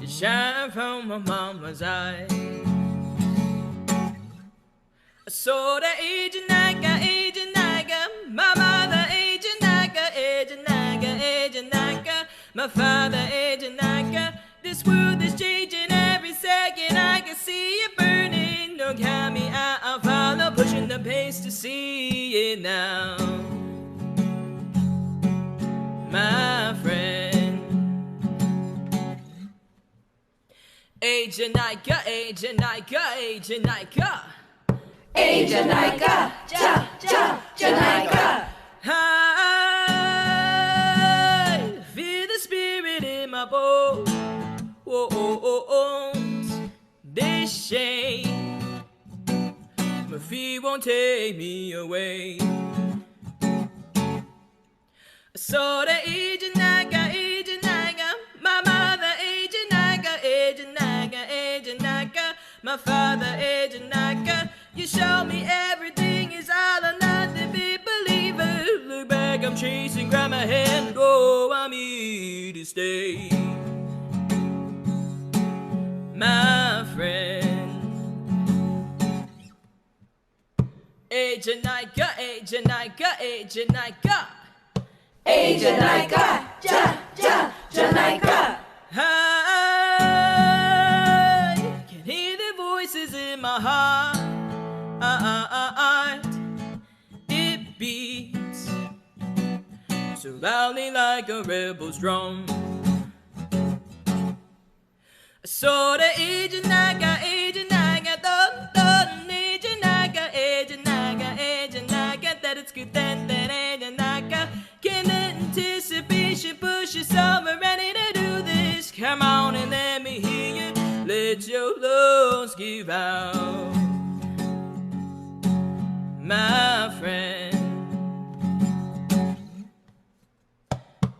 to shine from my mama's eyes. I saw the agent Naga, my mother agent Naga, my father agent Naga. This world is changing every second. I can see it burning. Don't count me out, I'll follow, pushing the pace to see it now. My friend, agent Naga, agent Naga, agent Naga. Agent Naika, Janaika. I feel the spirit in my bones. They shake. My feet won't take me away. I saw the agent Naga, my mother agent Naga, my father agent Naga. You show me everything is all or nothing, be believer. Look back, I'm chasing, grab my hand, go, I'm here to stay. My friend, agent Naika, agent Naika, agent Naika. Agent Naika, Janaika. I can hear the voices in my heart. It beats so loudly like a rebel's drum. I saw the agent Naga, dun dun, agent Naga, that it's good then, agent Naga. Can anticipation push us over, ready to do this? Come on and let me hear you. Let your lungs give out. My friend,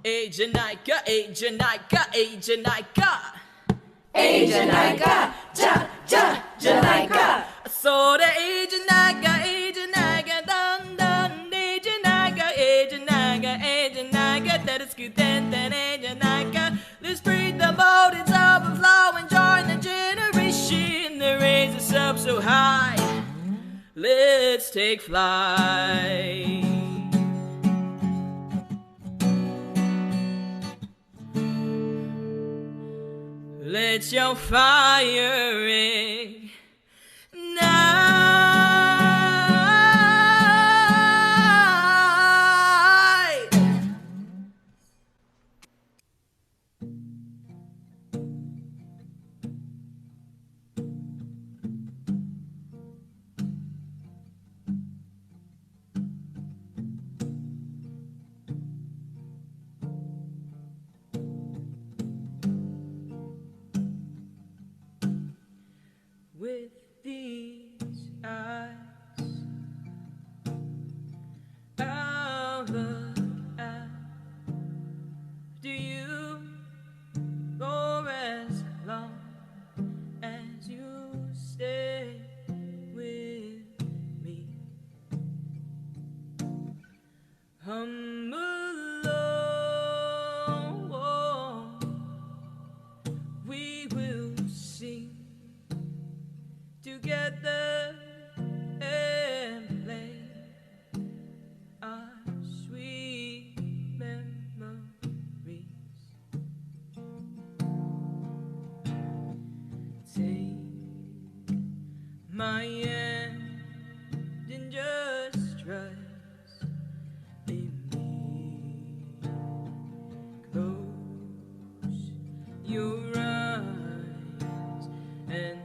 agent Naika, agent Naika, agent Naika. Agent Naika, Janaika. I saw the agent Naga, dun dun, agent Naga, that it's good then, agent Naga. Let's breathe the mountains overflow and join the generation that raises us up so high. Let's take flight. Let your fire ignite. With these eyes, I'll look after you for as long as you stay with me. Alone, we will sing together and play our sweet memories. Take my hand and just trust in me. Close your eyes and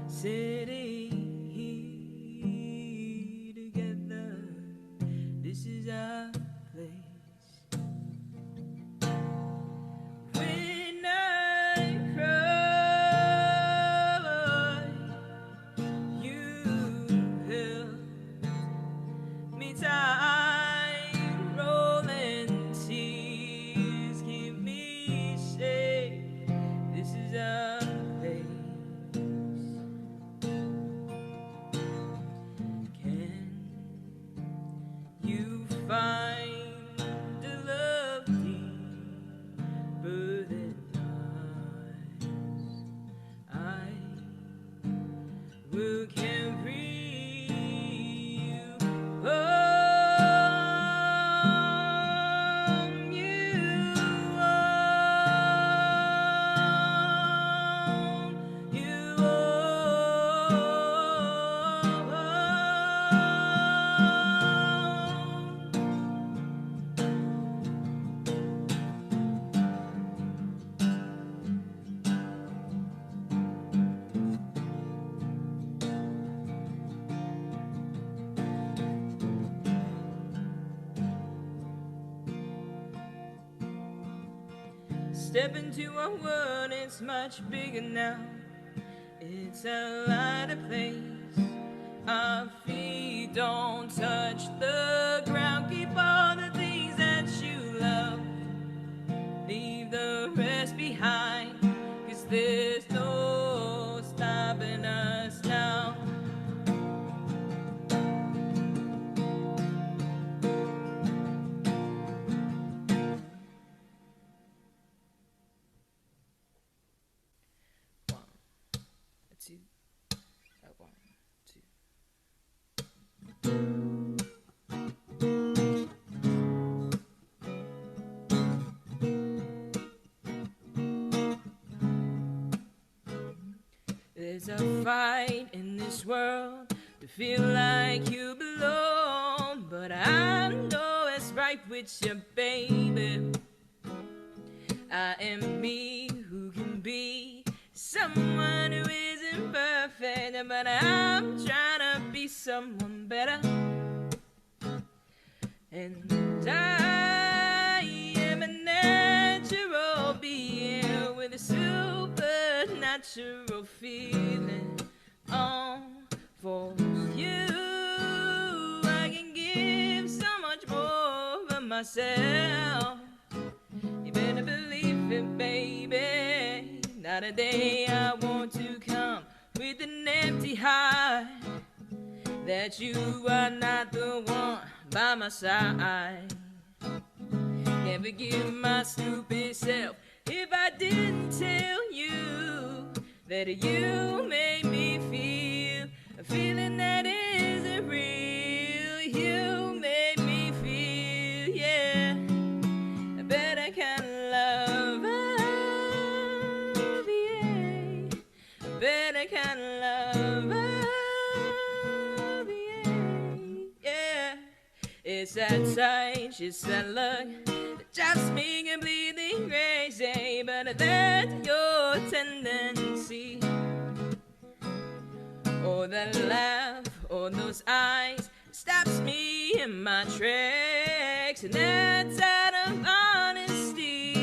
sitting here together, this is our place. When I cry who can free you from you. Step into a world, it's much bigger now. It's a lighter place. Our feet don't touch the ground. Keep all the things that you love. Leave the rest behind, 'cause there's no stopping us now. There's a fight in this world to feel like you belong, but I know it's right with you, baby. I am me who can be someone who isn't perfect, but I'm trying to be someone better. And I am a natural being with a supernatural feeling. Oh, for you I can give so much more of myself. You better believe it, baby. Not a day I want to come with an empty heart, that you are not the one by my side. Can't forgive my stupid self if I didn't tell you that you made me feel a feeling that isn't real. You made me feel, yeah, a better kind of love, yeah, a better kind of love, yeah. It's that touch, it's that look that drives me completely crazy, but that's your tendency. Or that laugh, or those eyes, stops me in my tracks, and that's out of honesty.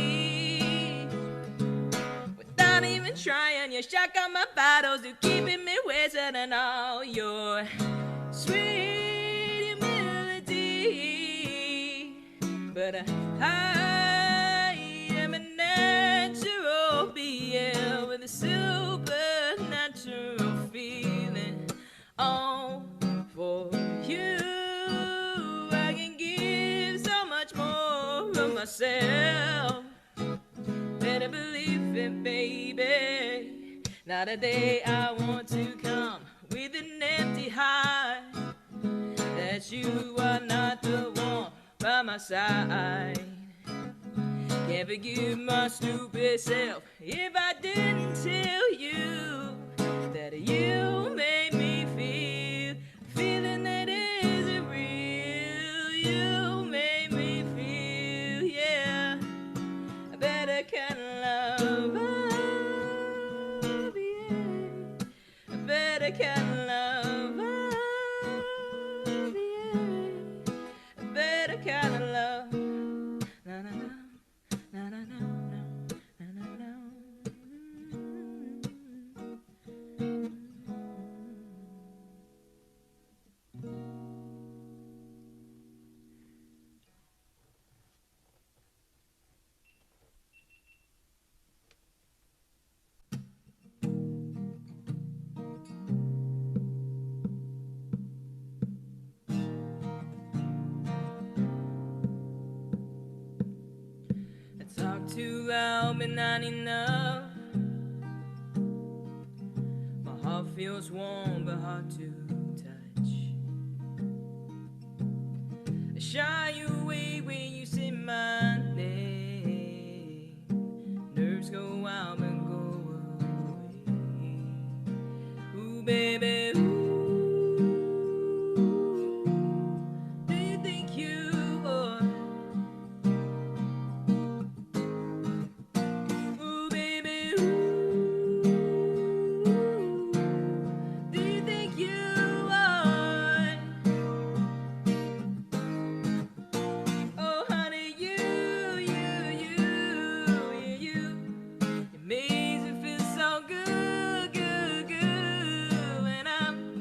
Without even trying, you shock on my vitals, you keeping me wasted and all your sweet humility. But I am a natural being with a supernatural feeling. Oh, for you I can give so much more of myself. Better believe it, baby. Not a day I want to come with an empty heart, that you are not the one by my side. Can't forgive my stupid self if I didn't tell you that you made me feel a feeling that isn't real. You made me feel, yeah, a better kind of love, yeah, a better kind of love, yeah, a better kind of love. Na na na, na na na, na na na. Too loud but not enough. My heart Love feels warm but hard to touch. I shy away when you say my name. Nerves go wild but go away. Ooh, baby, ooh. Do you think you are? Ooh, baby, ooh. Do you think you are? Oh, honey, you makes me feel so good, good, good. When I'm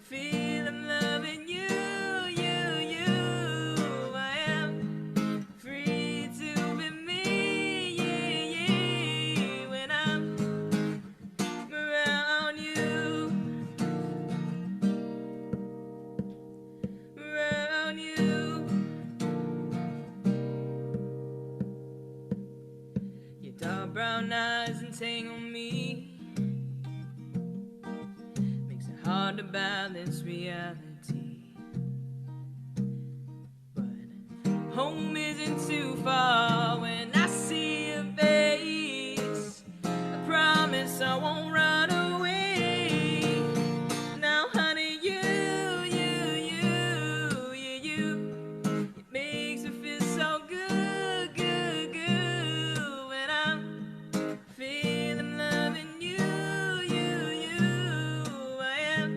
feeling loving you. I am free to be me, when I'm around you, around you. Your dark brown eyes entangle me, makes it hard to balance reality. But home isn't too far when I see your face. I promise I won't run away. Now, honey, it makes me feel so good, good, good. When I'm feeling loving you. I am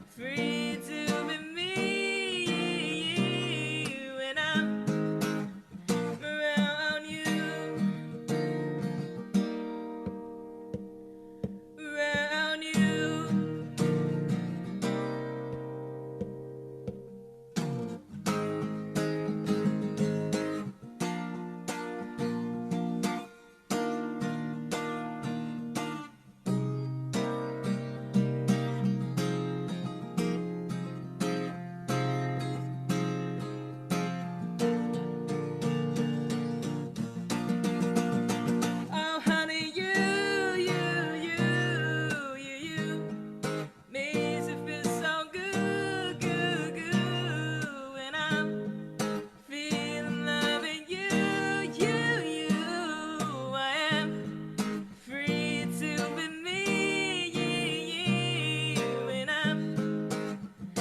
free to be me, when I'm around you, around you. Oh, honey, you makes it feel so good, good, good. When I'm feeling loving you. I am free to be me, when I'm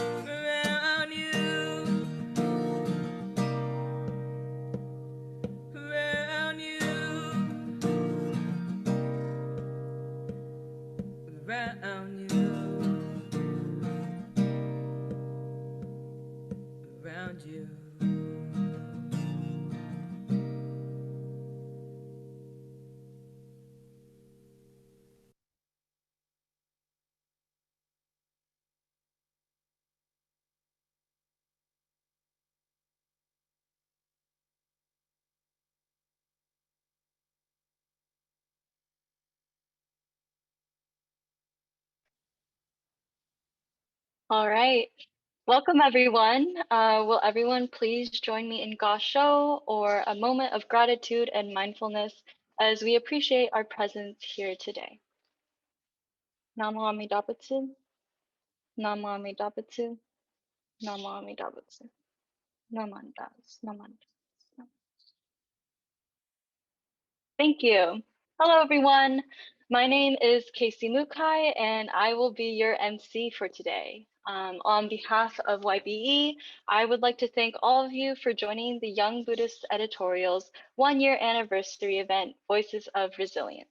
around you, around you, around you, around you. All right. Welcome, everyone. Will everyone please join me in Gasho, or a moment of gratitude and mindfulness, as we appreciate our presence here today. Namo Amida Butsu. Namo Amida Butsu. Namo Amida Butsu. Namandas. Namandas. Thank you. Hello, everyone. My name is Casey Mukai, and I will be your MC for today. On behalf of YBE, I would like to thank all of you for joining the Young Buddhist Editorial's one-year anniversary event, Voices of Resilience.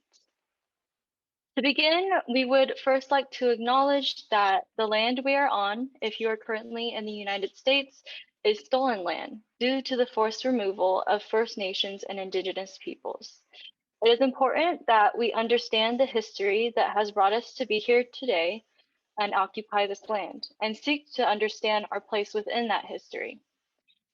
To begin, we would first like to acknowledge that the land we are on, if you are currently in the United States, is stolen land due to the forced removal of First Nations and Indigenous peoples. It is important that we understand the history that has brought us to be here today and occupy this land, and seek to understand our place within that history.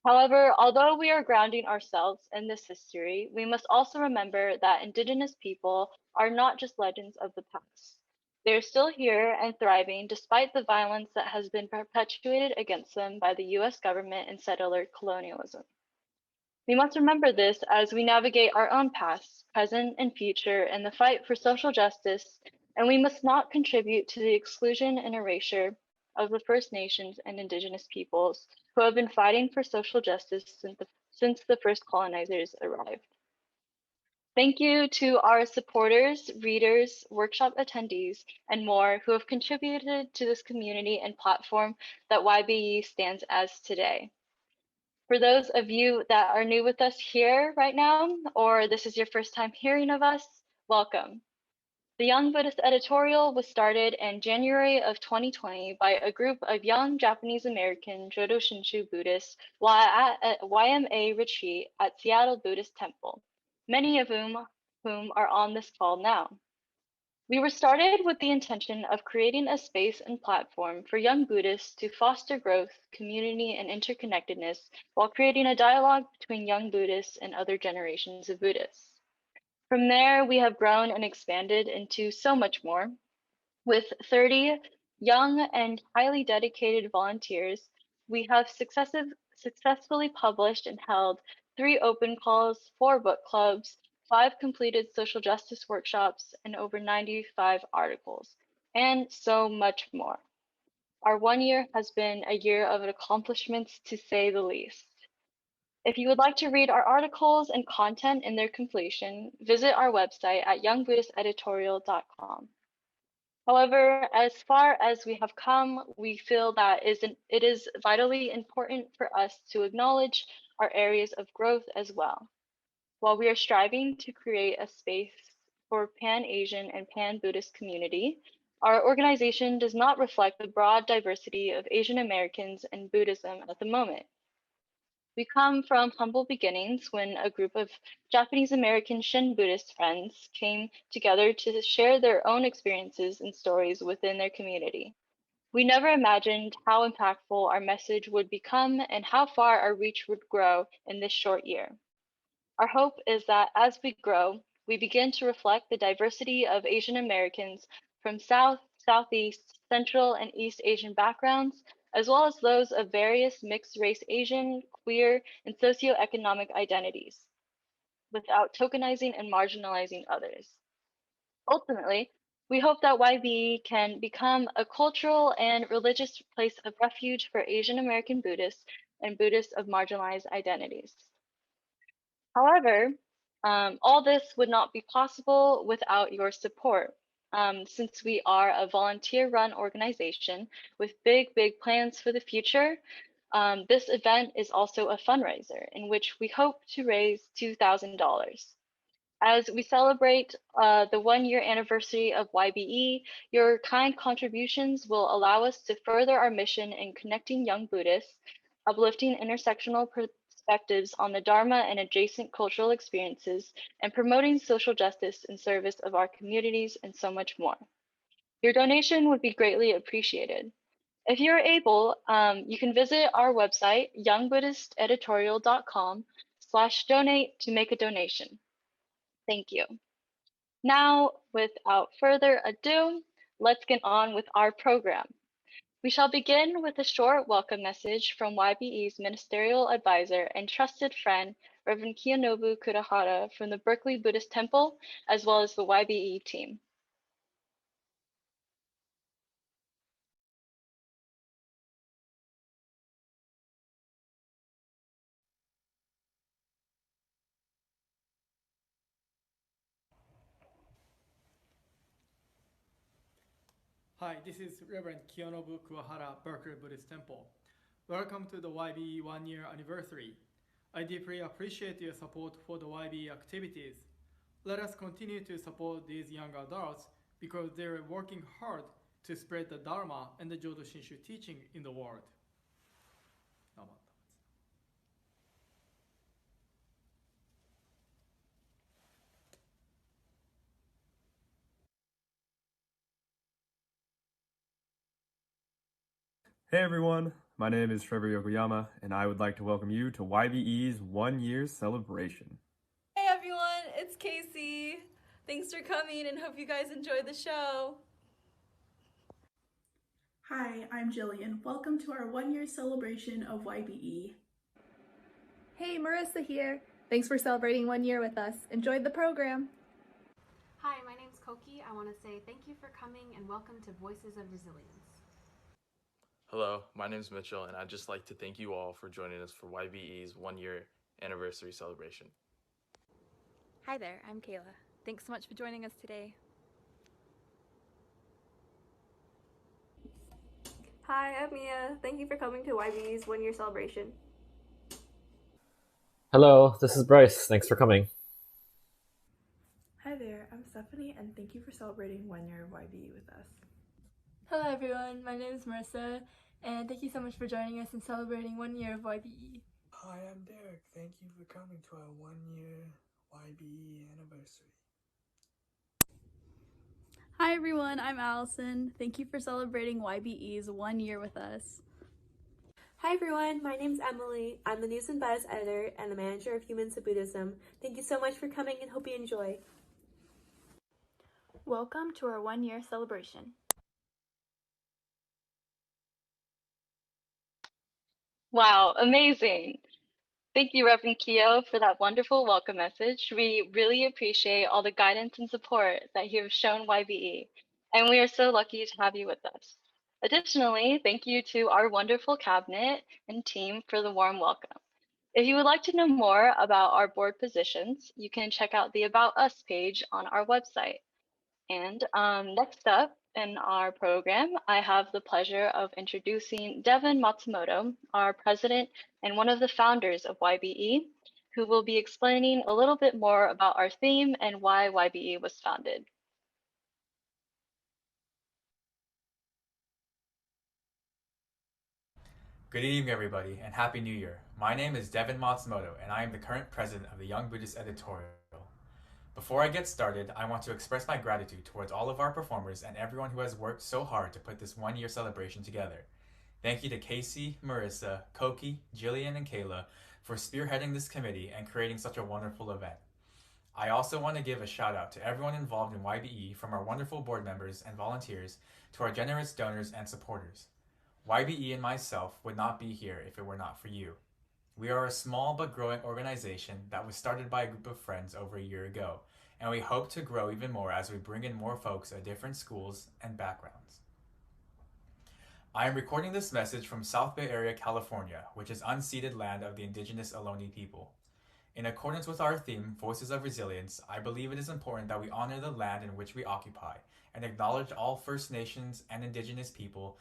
However, although we are grounding ourselves in this history, we must also remember that Indigenous people are not just legends of the past. They are still here and thriving despite the violence that has been perpetuated against them by the US government and settler colonialism. We must remember this as we navigate our own past, present, and future in the fight for social justice, And we must not contribute to the exclusion and erasure of the First Nations and Indigenous peoples who have been fighting for social justice since the first colonizers arrived. Thank you to our supporters, readers, workshop attendees, and more who have contributed to this community and platform that YBE stands as today. For those of you that are new with us here right now, or this is your first time hearing of us, welcome. The Young Buddhist Editorial was started in January of 2020 by a group of young Japanese American Jodo Shinshu Buddhists while at a YMA retreat at Seattle Buddhist Temple, many of whom are on this call now. We were started with the intention of creating a space and platform for young Buddhists to foster growth, community, and interconnectedness while creating a dialogue between young Buddhists and other generations of Buddhists. From there, we have grown and expanded into so much more. With 30 young and highly dedicated volunteers, we have successfully published and held 3 open calls, 4 book clubs, 5 completed social justice workshops, and over 95 articles, and so much more. Our 1 year has been a year of accomplishments, to say the least. If you would like to read our articles and content in their completion, visit our website at youngbuddhisteditorial.com. However, as far as we have come, we feel that it is vitally important for us to acknowledge our areas of growth as well. While we are striving to create a space for Pan-Asian and Pan-Buddhist community, our organization does not reflect the broad diversity of Asian Americans and Buddhism at the moment. We come from humble beginnings when a group of Japanese American Shin Buddhist friends came together to share their own experiences and stories within their community. We never imagined how impactful our message would become and how far our reach would grow in this short year. Our hope is that as we grow, we begin to reflect the diversity of Asian Americans from South, Southeast, Central, and East Asian backgrounds, as well as those of various mixed race Asian, queer, and socioeconomic identities, without tokenizing and marginalizing others. Ultimately, we hope that YBE can become a cultural and religious place of refuge for Asian American Buddhists and Buddhists of marginalized identities. However, all this would not be possible without your support. Since we are a volunteer-run organization with big plans for the future, this event is also a fundraiser in which we hope to raise $2,000. As we celebrate the 1-year anniversary of YBE, your kind contributions will allow us to further our mission in connecting young Buddhists, uplifting intersectional perspectives on the Dharma and adjacent cultural experiences, and promoting social justice in service of our communities, and so much more. Your donation would be greatly appreciated. If you're able, you can visit our website, youngbuddhisteditorial.com/donate to make a donation. Thank you. Now, without further ado, let's get on with our program. We shall begin with a short welcome message from YBE's ministerial advisor and trusted friend, Reverend Kiyonobu Kurahara from the Berkeley Buddhist Temple, as well as the YBE team. Hi, this is Reverend Kiyonobu Kuwahara, Berkeley Buddhist Temple. Welcome to the YBE 1-year anniversary. I deeply appreciate your support for the YBE activities. Let us continue to support these young adults because they are working hard to spread the Dharma and the Jodo Shinshu teaching in the world. Hey everyone, my name is Trevor Yokoyama, and I would like to welcome you to YBE's 1-year celebration. Hey everyone, it's Casey. Thanks for coming and hope you guys enjoy the show. Hi, I'm Jillian. Welcome to our 1-year celebration of YBE. Hey, Marissa here. Thanks for celebrating 1 year with us. Enjoyed the program. Hi, my name's Coco Koki, I want to say thank you for coming and welcome to Voices of Resilience. Hello, my name is Mitchell, and I'd just like to thank you all for joining us for YBE's 1-year anniversary celebration. Hi there, I'm Kayla. Thanks so much for joining us today. Hi, I'm Mia. Thank you for coming to YB's 1-year celebration. Hello, this is Bryce. Thanks for coming. Hi there, I'm Stephanie, and thank you for celebrating 1 year of YBE with us. Hello everyone, my name is Marissa, and thank you so much for joining us and celebrating 1 year of YBE. Hi, I'm Derek. Thank you for coming to our 1-year YBE anniversary. Hi everyone, I'm Allison. Thank you for celebrating YBE's 1 year with us. Hi everyone, my name's Emily. I'm the News and Buzz editor and the manager of Humans of Buddhism. Thank you so much for coming and hope you enjoy. Welcome to our 1 year celebration. Wow, amazing. Thank you, Reverend Keo, for that wonderful welcome message. We really appreciate all the guidance and support that you have shown YBE, and we are so lucky to have you with us. Additionally, thank you to our wonderful cabinet and team for the warm welcome. If you would like to know more about our board positions, you can check out the About Us page on our website. And next up in our program, I have the pleasure of introducing Devin Matsumoto, our president and one of the founders of YBE, who will be explaining a little bit more about our theme and why YBE was founded. Good evening, everybody, and Happy New Year. My name is Devin Matsumoto, and I am the current president of the Young Buddhist Editorial. Before I get started, I want to express my gratitude towards all of our performers and everyone who has worked so hard to put this 1 year celebration together. Thank you to Casey, Marissa, Koki, Jillian, and Kayla for spearheading this committee and creating such a wonderful event. I also want to give a shout out to everyone involved in YBE, from our wonderful board members and volunteers to our generous donors and supporters. YBE and myself would not be here if it were not for you. We are a small but growing organization that was started by a group of friends over a year ago, and we hope to grow even more as we bring in more folks at different schools and backgrounds. I am recording this message from South Bay Area, California, which is unceded land of the indigenous Ohlone people. In accordance with our theme, Voices of Resilience, I believe it is important that we honor the land in which we occupy and acknowledge all First Nations and indigenous people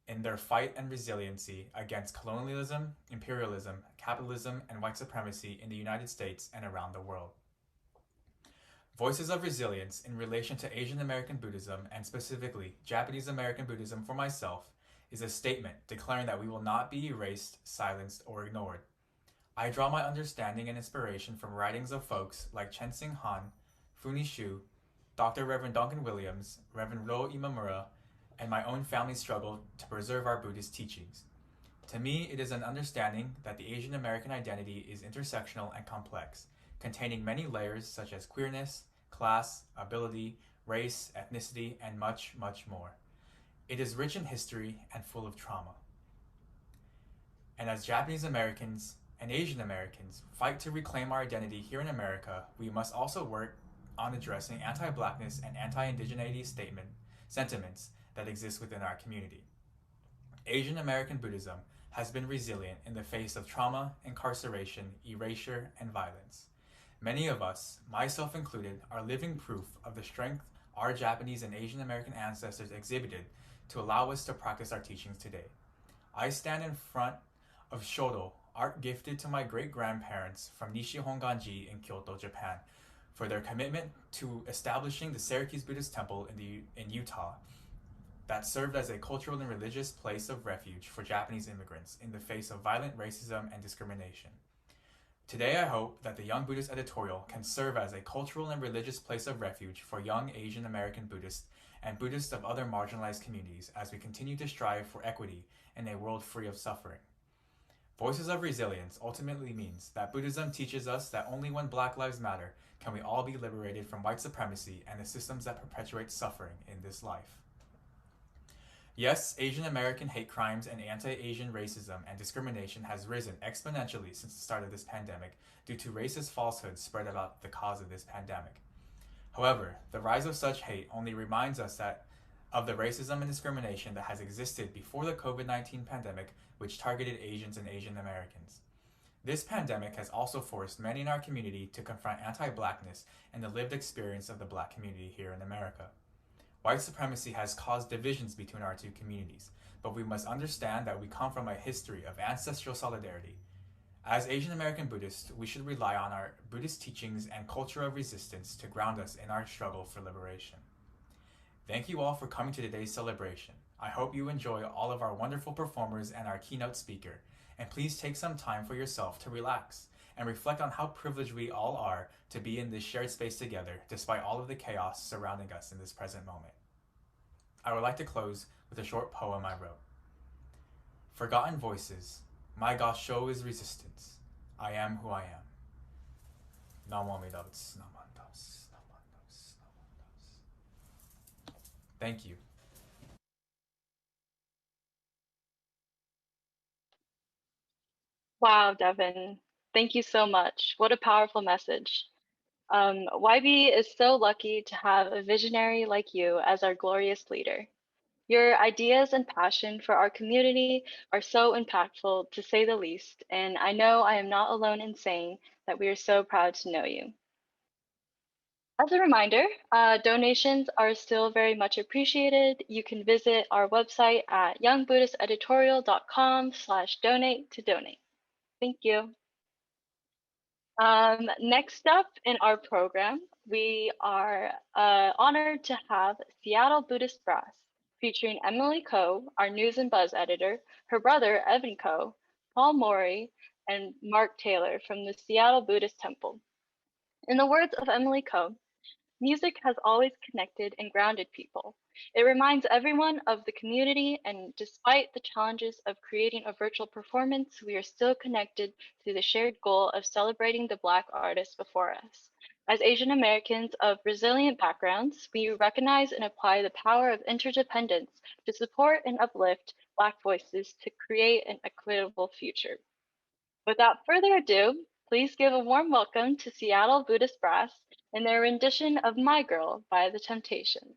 in their fight and resiliency against colonialism, imperialism, capitalism, and white supremacy in the United States and around the world. Voices of Resilience in relation to Asian American Buddhism, and specifically Japanese American Buddhism for myself, is a statement declaring that we will not be erased, silenced, or ignored. I draw my understanding and inspiration from writings of folks like Chensing Han, Funi Shu, Dr. Reverend Duncan Williams, Reverend Ro Imamura, and my own family struggle to preserve our Buddhist teachings. To me, it is an understanding that the Asian American identity is intersectional and complex, containing many layers such as queerness, class, ability, race, ethnicity, and much, much more. It is rich in history and full of trauma. And as Japanese Americans and Asian Americans fight to reclaim our identity here in America, we must also work on addressing anti-Blackness and anti-indigeneity sentiments that exist within our community. Asian American Buddhism has been resilient in the face of trauma, incarceration, erasure, and violence. Many of us, myself included, are living proof of the strength our Japanese and Asian American ancestors exhibited to allow us to practice our teachings today. I stand in front of Shodo, art gifted to my great-grandparents from Nishi Honganji in Kyoto, Japan, for their commitment to establishing the Syracuse Buddhist Temple in Utah, that served as a cultural and religious place of refuge for Japanese immigrants in the face of violent racism and discrimination. Today, I hope that the Young Buddhist Editorial can serve as a cultural and religious place of refuge for young Asian American Buddhists and Buddhists of other marginalized communities as we continue to strive for equity in a world free of suffering. Voices of Resilience ultimately means that Buddhism teaches us that only when Black Lives Matter can we all be liberated from white supremacy and the systems that perpetuate suffering in this life. Yes, Asian American hate crimes and anti-Asian racism and discrimination has risen exponentially since the start of this pandemic due to racist falsehoods spread about the cause of this pandemic. However, the rise of such hate only reminds us that of the racism and discrimination that has existed before the COVID-19 pandemic, which targeted Asians and Asian Americans. This pandemic has also forced many in our community to confront anti-Blackness and the lived experience of the Black community here in America. White supremacy has caused divisions between our two communities, but we must understand that we come from a history of ancestral solidarity. As Asian American Buddhists, we should rely on our Buddhist teachings and culture of resistance to ground us in our struggle for liberation. Thank you all for coming to today's celebration. I hope you enjoy all of our wonderful performers and our keynote speaker, and please take some time for yourself to relax and reflect on how privileged we all are to be in this shared space together despite all of the chaos surrounding us in this present moment. I would like to close with a short poem I wrote. Forgotten voices, my Gasho is resistance. I am who I am. Namo Amida Butsu, Namo Amida Butsu, Namo Amida Butsu, Namo Amida Butsu. Thank you. Wow, Devin, thank you so much. What a powerful message. YB is so lucky to have a visionary like you as our glorious leader. Your ideas and passion for our community are so impactful, to say the least, and I know I am not alone in saying that we are so proud to know you. As a reminder, donations are still very much appreciated. You can visit our website at youngbuddhisteditorial.com/donate to donate. Thank you. Next up in our program, we are honored to have Seattle Buddhist Brass, featuring Emily Coe, our News and Buzz editor, her brother Evan Coe, Paul Morey, and Mark Taylor from the Seattle Buddhist Temple. In the words of Emily Coe, music has always connected and grounded people. It reminds everyone of the community, and despite the challenges of creating a virtual performance, we are still connected to the shared goal of celebrating the Black artists before us. As Asian Americans of resilient backgrounds, we recognize and apply the power of interdependence to support and uplift Black voices to create an equitable future. Without further ado, please give a warm welcome to Seattle Buddhist Brass in their rendition of My Girl by The Temptations.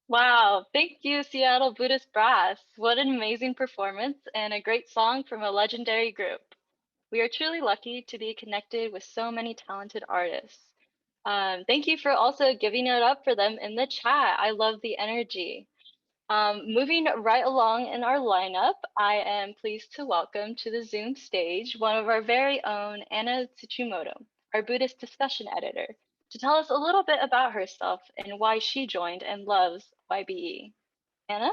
Wow, thank you, Seattle Buddhist Brass. What an amazing performance and a great song from a legendary group. We are truly lucky to be connected with so many talented artists. Thank you for also giving it up for them in the chat. I love the energy. Moving right along in our lineup, I am pleased to welcome to the Zoom stage one of our very own Anna Tsuchimoto, our Buddhist discussion editor, to tell us a little bit about herself and why she joined and loves YBE. Anna?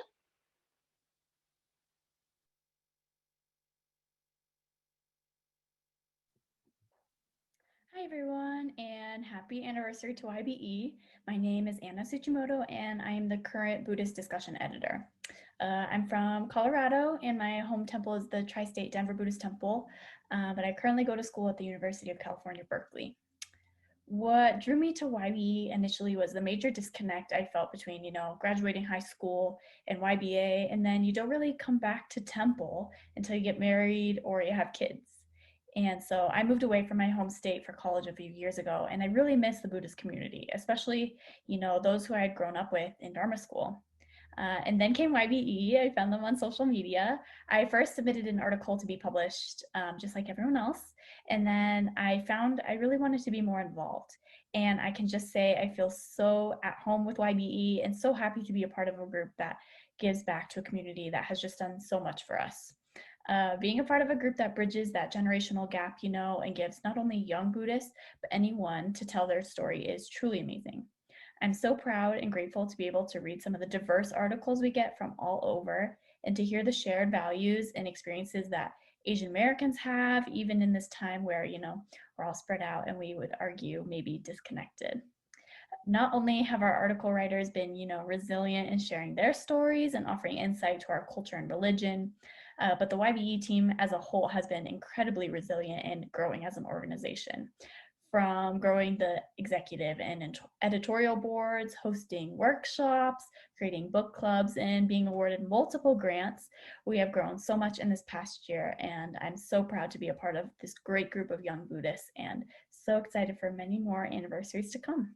Hi everyone, and happy anniversary to YBE. My name is Anna Tsuchimoto, and I am the current Buddhist discussion editor. I'm from Colorado, and my home temple is the Tri-State Denver Buddhist Temple, but I currently go to school at the University of California, Berkeley. What drew me to YBE initially was the major disconnect I felt between, graduating high school and YBA, and then you don't really come back to temple until you get married or you have kids. And so I moved away from my home state for college a few years ago, and I really miss the Buddhist community, especially, those who I had grown up with in Dharma school. And then came YBE. I found them on social media. I first submitted an article to be published, just like everyone else. And then I found I really wanted to be more involved. And I can just say I feel so at home with YBE and so happy to be a part of a group that gives back to a community that has just done so much for us. Being a part of a group that bridges that generational gap, and gives not only young Buddhists, but anyone to tell their story is truly amazing. I'm so proud and grateful to be able to read some of the diverse articles we get from all over and to hear the shared values and experiences that Asian Americans have, even in this time where, we're all spread out and we would argue maybe disconnected. Not only have our article writers been, resilient in sharing their stories and offering insight to our culture and religion, but the YBE team as a whole has been incredibly resilient and growing as an organization. From growing the executive and editorial boards, hosting workshops, creating book clubs, and being awarded multiple grants, we have grown so much in this past year, and I'm so proud to be a part of this great group of young Buddhists and so excited for many more anniversaries to come.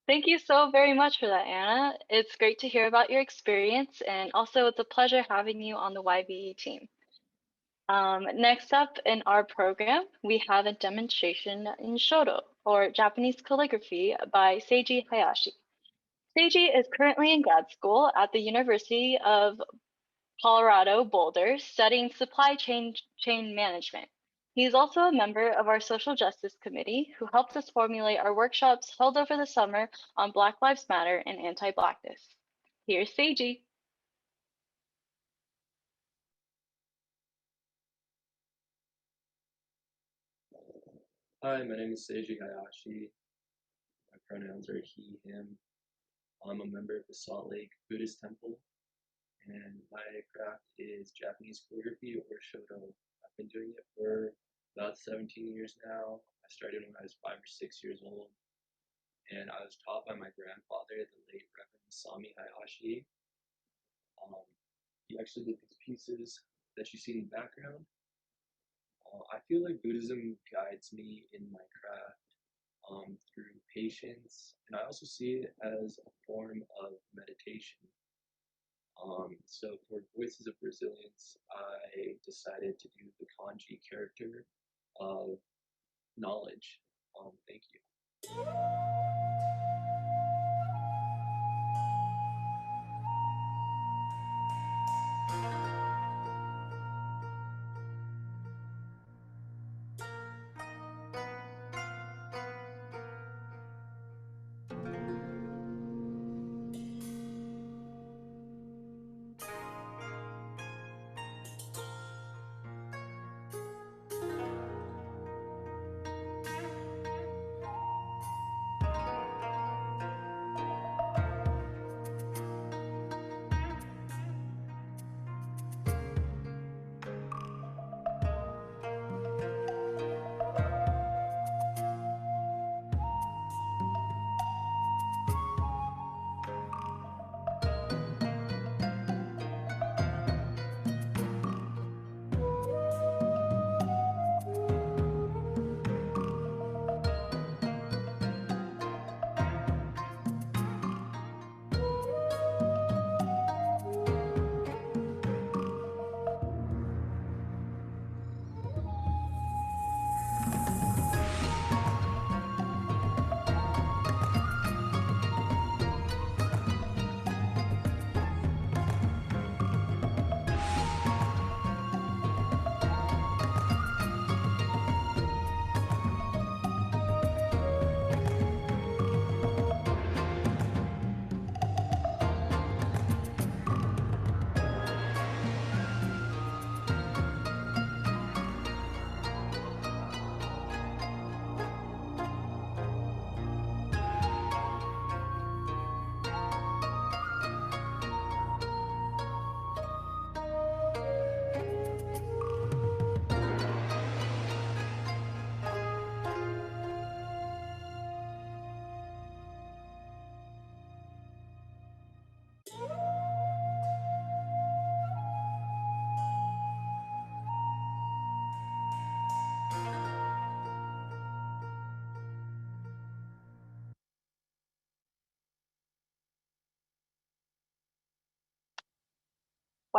Thank you so very much for that, Anna. It's great to hear about your experience, and also it's a pleasure having you on the YBE team. Next up in our program, we have a demonstration in Shodo, or Japanese calligraphy, by Seiji Hayashi. Seiji is currently in grad school at the University of Colorado Boulder studying supply chain management. He is also a member of our Social Justice Committee who helped us formulate our workshops held over the summer on Black Lives Matter and anti-Blackness. Here's Seiji. Hi, my name is Seiji Hayashi. My pronouns are he, him. I'm a member of the Salt Lake Buddhist Temple, and my craft is Japanese calligraphy or Shodo. I've been doing it for about 17 years now. I started when I was 5 or 6 years old, and I was taught by my grandfather, the late Reverend Matt Hamasaki. He actually did these pieces that you see in the background. I feel like Buddhism guides me in my craft through patience, and I also see it as a form of meditation. So for Voices of Resilience, I decided to do the kanji character of knowledge. Thank you.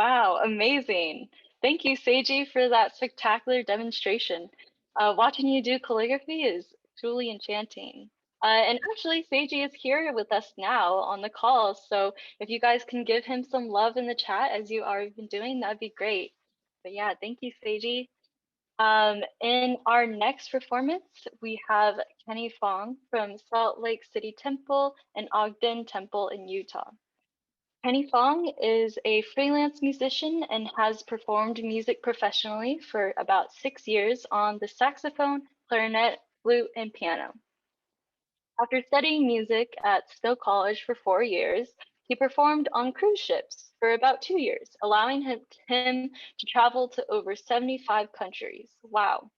Wow, amazing. Thank you, Seiji, for that spectacular demonstration. Watching you do calligraphy is truly enchanting. And actually, Seiji is here with us now on the call, so if you guys can give him some love in the chat as you are been doing, that'd be great. But yeah, thank you, Seiji. In our next performance, we have Kenny Fong from Salt Lake City Temple and Ogden Temple in Utah. Kenny Fong is a freelance musician and has performed music professionally for about 6 years on the saxophone, clarinet, flute, and piano. After studying music at Stowe College for 4 years, he performed on cruise ships for about 2 years, allowing him to travel to over 75 countries. Wow.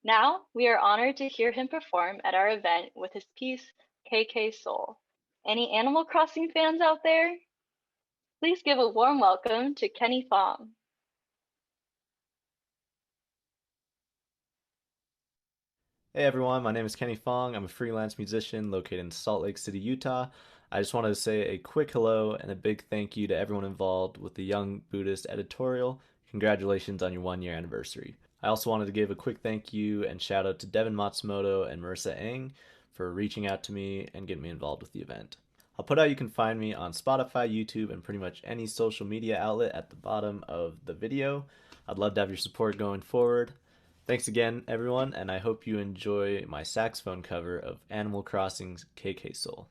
Now, we are honored to hear him perform at our event with his piece, KK Soul. Any Animal Crossing fans out there? Please give a warm welcome to Kenny Fong. Hey everyone, my name is Kenny Fong. I'm a freelance musician located in Salt Lake City, Utah. I just wanted to say a quick hello and a big thank you to everyone involved with the Young Buddhist Editorial. Congratulations on your 1-year anniversary. I also wanted to give a quick thank you and shout out to Devin Matsumoto and Marissa Ng for reaching out to me and getting me involved with the event. I'll put out you can find me on Spotify, YouTube, and pretty much any social media outlet at the bottom of the video. I'd love to have your support going forward. Thanks again, everyone, and I hope you enjoy my saxophone cover of Animal Crossing's KK Soul.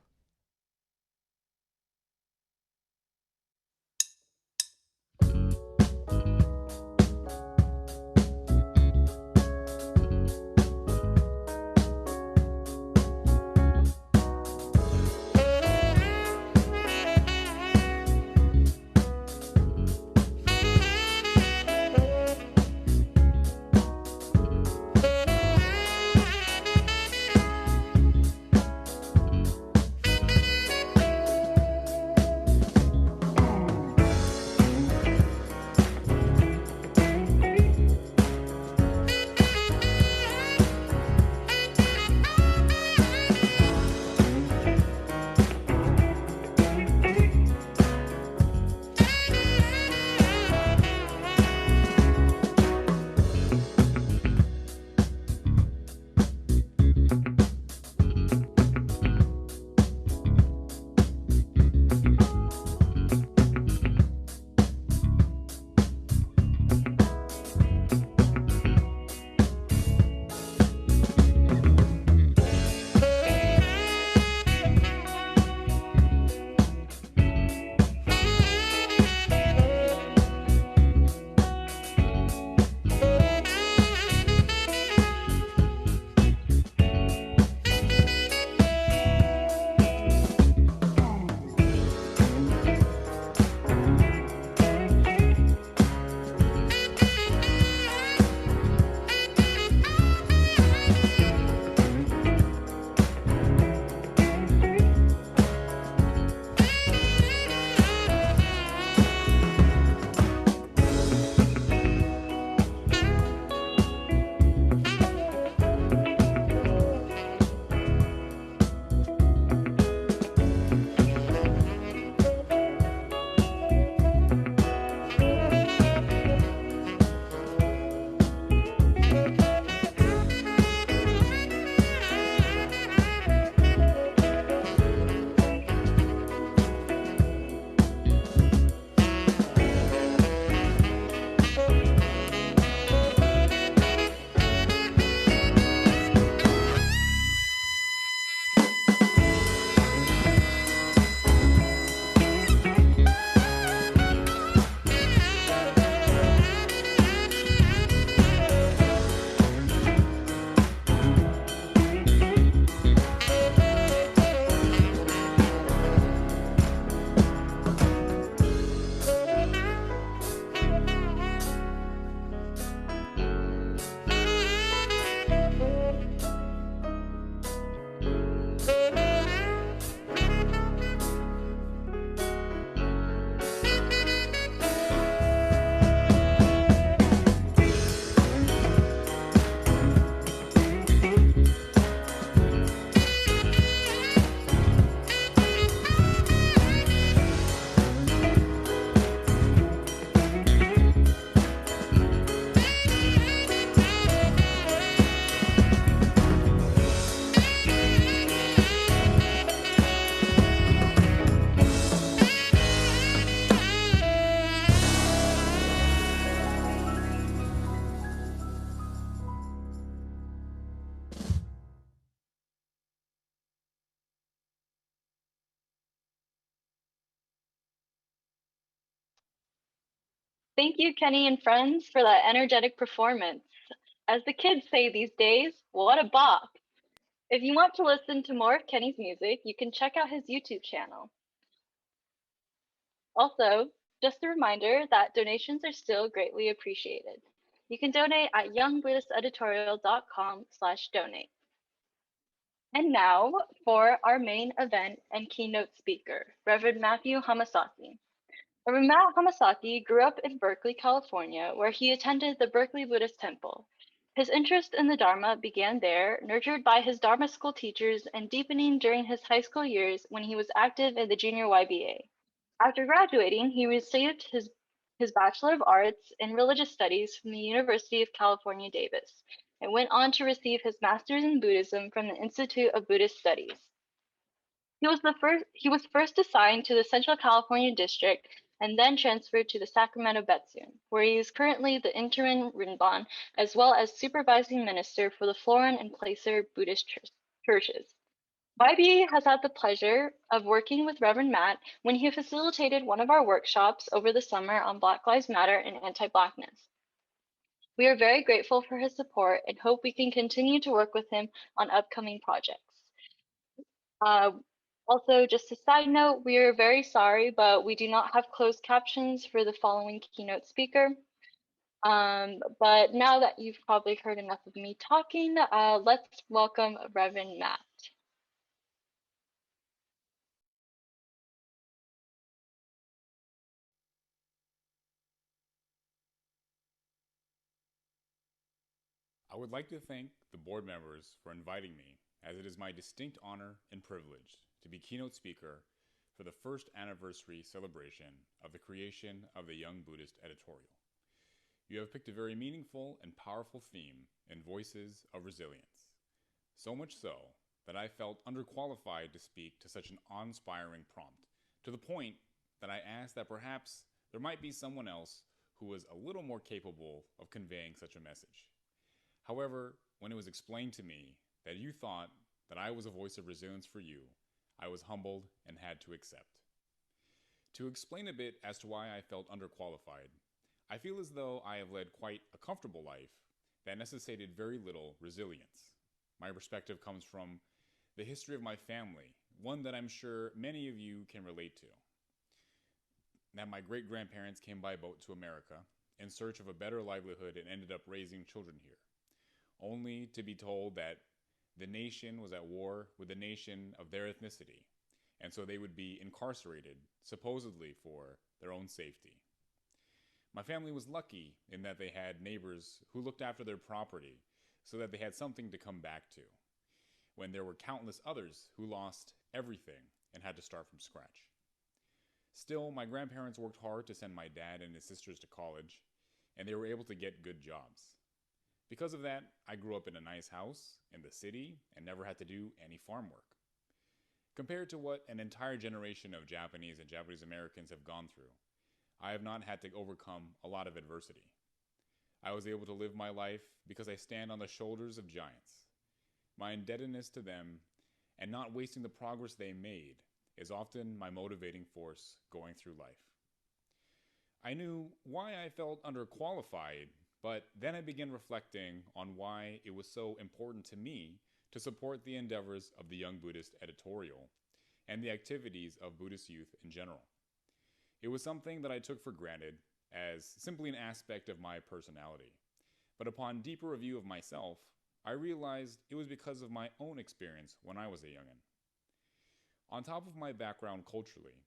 Thank you, Kenny and friends, for that energetic performance. As the kids say these days, what a bop! If you want to listen to more of Kenny's music, you can check out his YouTube channel. Also, just a reminder that donations are still greatly appreciated. You can donate at youngbuddhisteditorial.com/donate. And now for our main event and keynote speaker, Reverend Matthew Hamasaki. Reverend Matt Hamasaki grew up in Berkeley, California, where he attended the Berkeley Buddhist Temple. His interest in the Dharma began there, nurtured by his Dharma school teachers and deepening during his high school years when he was active in the junior YBA. After graduating, he received his Bachelor of Arts in Religious Studies from the University of California, Davis, and went on to receive his Master's in Buddhism from the Institute of Buddhist Studies. He was first assigned to the Central California District and then transferred to the Sacramento Betsuin, where he is currently the interim Rinban, as well as supervising minister for the Florin and Placer Buddhist churches. YBA has had the pleasure of working with Reverend Matt when he facilitated one of our workshops over the summer on Black Lives Matter and anti-Blackness. We are very grateful for his support and hope we can continue to work with him on upcoming projects. Also, just a side note, we are very sorry, but we do not have closed captions for the following keynote speaker. But now that you've probably heard enough of me talking, let's welcome Reverend Matt. I would like to thank the board members for inviting me, as it is my distinct honor and privilege to be keynote speaker for the first anniversary celebration of the creation of the Young Buddhist Editorial. You have picked a very meaningful and powerful theme in Voices of Resilience, so much so that I felt underqualified to speak to such an awe-inspiring prompt, to the point that I asked that perhaps there might be someone else who was a little more capable of conveying such a message. However, when it was explained to me that you thought that I was a voice of resilience for you, I was humbled and had to accept. To explain a bit as to why I felt underqualified, I feel as though I have led quite a comfortable life that necessitated very little resilience. My perspective comes from the history of my family, one that I'm sure many of you can relate to. That my great-grandparents came by boat to America in search of a better livelihood and ended up raising children here, only to be told that the nation was at war with the nation of their ethnicity, and so they would be incarcerated, supposedly for their own safety. My family was lucky in that they had neighbors who looked after their property so that they had something to come back to, when there were countless others who lost everything and had to start from scratch. Still, my grandparents worked hard to send my dad and his sisters to college, and they were able to get good jobs. Because of that, I grew up in a nice house in the city and never had to do any farm work. Compared to what an entire generation of Japanese and Japanese Americans have gone through, I have not had to overcome a lot of adversity. I was able to live my life because I stand on the shoulders of giants. My indebtedness to them and not wasting the progress they made is often my motivating force going through life. I knew why I felt underqualified, but then I began reflecting on why it was so important to me to support the endeavors of the Young Buddhist Editorial and the activities of Buddhist youth in general. It was something that I took for granted as simply an aspect of my personality, but upon deeper review of myself, I realized it was because of my own experience when I was a youngin'. On top of my background culturally,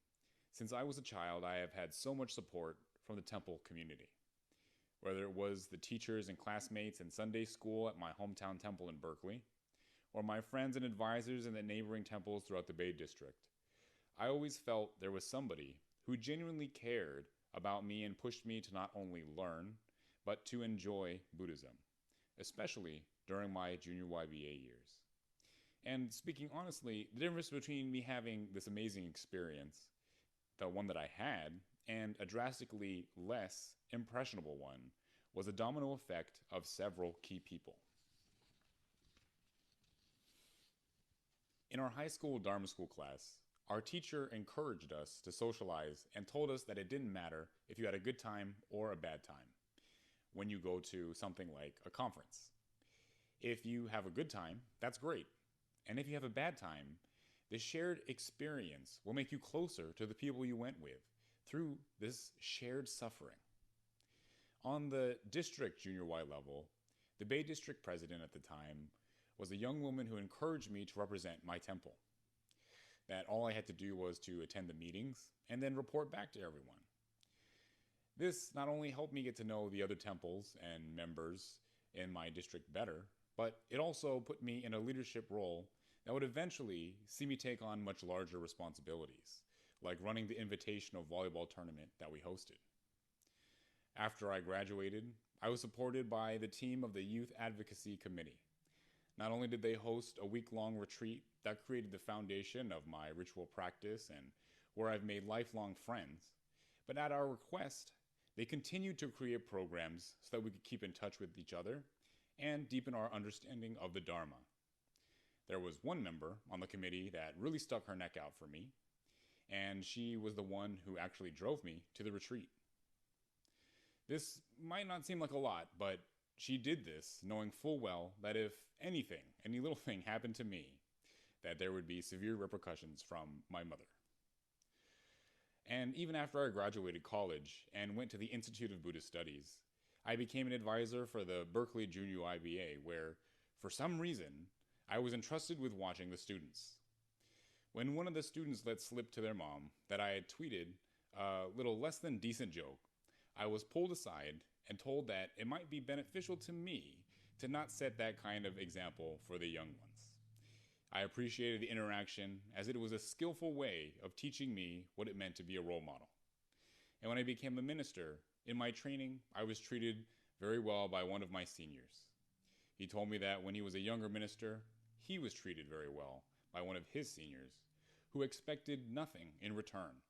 since I was a child, I have had so much support from the temple community. Whether it was the teachers and classmates in Sunday school at my hometown temple in Berkeley, or my friends and advisors in the neighboring temples throughout the Bay District, I always felt there was somebody who genuinely cared about me and pushed me to not only learn, but to enjoy Buddhism, especially during my junior YBA years. And speaking honestly, the difference between me having this amazing experience, the one that I had, and a drastically less impressionable one, was a domino effect of several key people. In our high school Dharma school class, our teacher encouraged us to socialize and told us that it didn't matter if you had a good time or a bad time when you go to something like a conference. If you have a good time, that's great. And if you have a bad time, the shared experience will make you closer to the people you went with through this shared suffering. On the district junior Y level, the Bay District president at the time was a young woman who encouraged me to represent my temple. That all I had to do was to attend the meetings and then report back to everyone. This not only helped me get to know the other temples and members in my district better, but it also put me in a leadership role that would eventually see me take on much larger responsibilities, like running the invitational volleyball tournament that we hosted. After I graduated, I was supported by the team of the Youth Advocacy Committee. Not only did they host a week-long retreat that created the foundation of my ritual practice and where I've made lifelong friends, but at our request, they continued to create programs so that we could keep in touch with each other and deepen our understanding of the Dharma. There was one member on the committee that really stuck her neck out for me, and she was the one who actually drove me to the retreat. This might not seem like a lot, but she did this knowing full well that if anything, any little thing happened to me, that there would be severe repercussions from my mother. And even after I graduated college and went to the Institute of Buddhist Studies, I became an advisor for the Berkeley Junior IBA, where, for some reason, I was entrusted with watching the students. When one of the students let slip to their mom that I had tweeted a little less than decent joke, I was pulled aside and told that it might be beneficial to me to not set that kind of example for the young ones. I appreciated the interaction as it was a skillful way of teaching me what it meant to be a role model. And when I became a minister, in my training, I was treated very well by one of my seniors. He told me that when he was a younger minister, he was treated very well by one of his seniors, who expected nothing in return,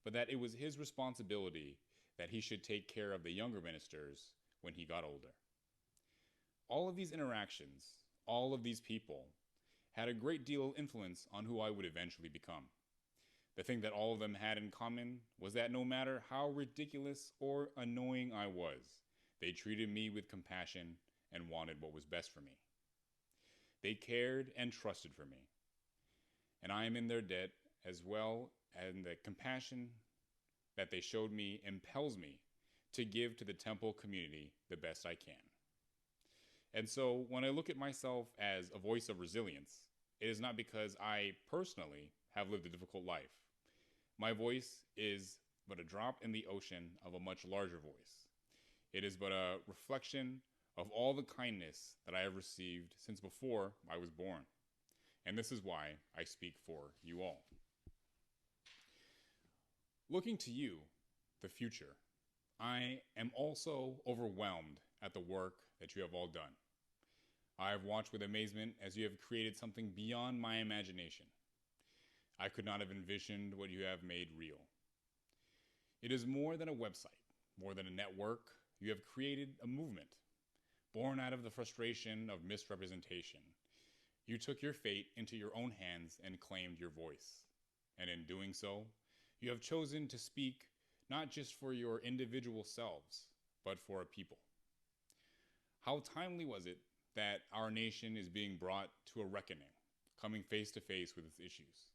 but that it was his responsibility that he should take care of the younger ministers when he got older. All of these interactions, all of these people, had a great deal of influence on who I would eventually become. The thing that all of them had in common was that no matter how ridiculous or annoying I was, they treated me with compassion and wanted what was best for me. They cared and trusted for me. And I am in their debt as well, and the compassion that they showed me impels me to give to the temple community the best I can. And so when I look at myself as a voice of resilience, it is not because I personally have lived a difficult life. My voice is but a drop in the ocean of a much larger voice. It is but a reflection of all the kindness that I have received since before I was born. And this is why I speak for you all. Looking to you, the future, I am also overwhelmed at the work that you have all done. I have watched with amazement as you have created something beyond my imagination. I could not have envisioned what you have made real. It is more than a website, more than a network. You have created a movement, born out of the frustration of misrepresentation. You took your fate into your own hands and claimed your voice. And in doing so, you have chosen to speak not just for your individual selves, but for a people. How timely was it that our nation is being brought to a reckoning, coming face to face with its issues?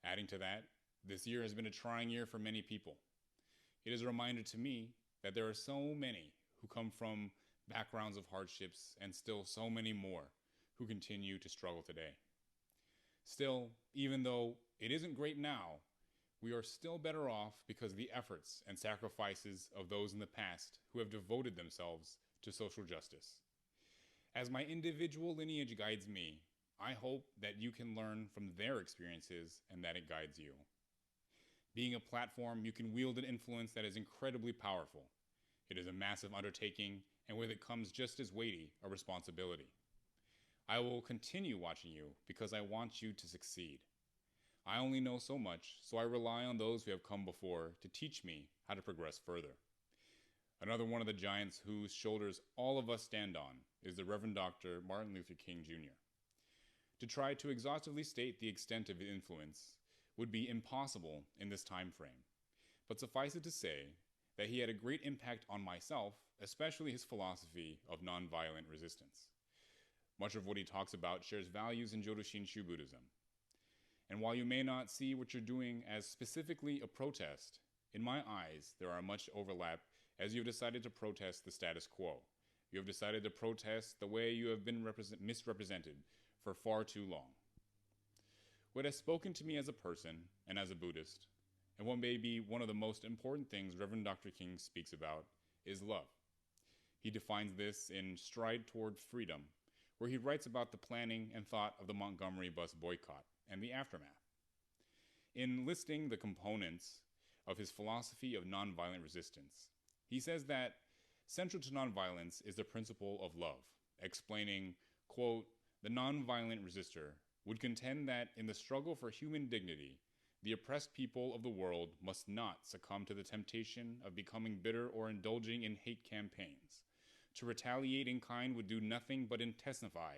Adding to that, this year has been a trying year for many people. It is a reminder to me that there are so many who come from backgrounds of hardships and still so many more who continue to struggle today. Still, even though it isn't great now, we are still better off because of the efforts and sacrifices of those in the past who have devoted themselves to social justice. As my individual lineage guides me, I hope that you can learn from their experiences and that it guides you. Being a platform, you can wield an influence that is incredibly powerful. It is a massive undertaking, and with it comes just as weighty a responsibility. I will continue watching you because I want you to succeed. I only know so much, so I rely on those who have come before to teach me how to progress further. Another one of the giants whose shoulders all of us stand on is the Reverend Dr. Martin Luther King Jr. To try to exhaustively state the extent of his influence would be impossible in this time frame. But suffice it to say that he had a great impact on myself, especially his philosophy of nonviolent resistance. Much of what he talks about shares values in Jodo Shinshu Buddhism. And while you may not see what you're doing as specifically a protest, in my eyes, there are much overlap as you've decided to protest the status quo. You have decided to protest the way you have been misrepresented for far too long. What has spoken to me as a person and as a Buddhist, and what may be one of the most important things Reverend Dr. King speaks about, is love. He defines this in Stride Toward Freedom, where he writes about the planning and thought of the Montgomery bus boycott and the aftermath. In listing the components of his philosophy of nonviolent resistance, he says that central to nonviolence is the principle of love, explaining, quote, the nonviolent resistor would contend that in the struggle for human dignity, the oppressed people of the world must not succumb to the temptation of becoming bitter or indulging in hate campaigns. To retaliate in kind would do nothing but intensify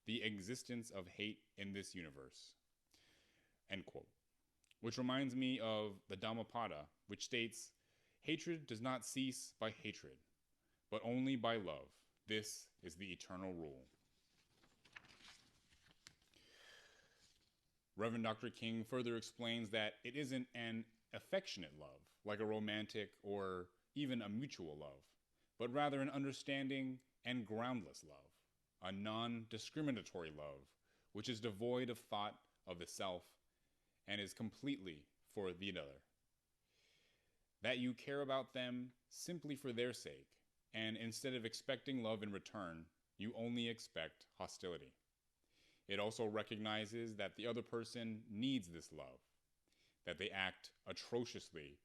the existence of hate in this universe. End quote. Which reminds me of the Dhammapada, which states, hatred does not cease by hatred, but only by love. This is the eternal rule. Reverend Dr. King further explains that it isn't an affectionate love, like a romantic or even a mutual love, but rather an understanding and groundless love, a non-discriminatory love, which is devoid of thought of the self and is completely for the other. That you care about them simply for their sake, and instead of expecting love in return, you only expect hostility. It also recognizes that the other person needs this love, that they act atrociously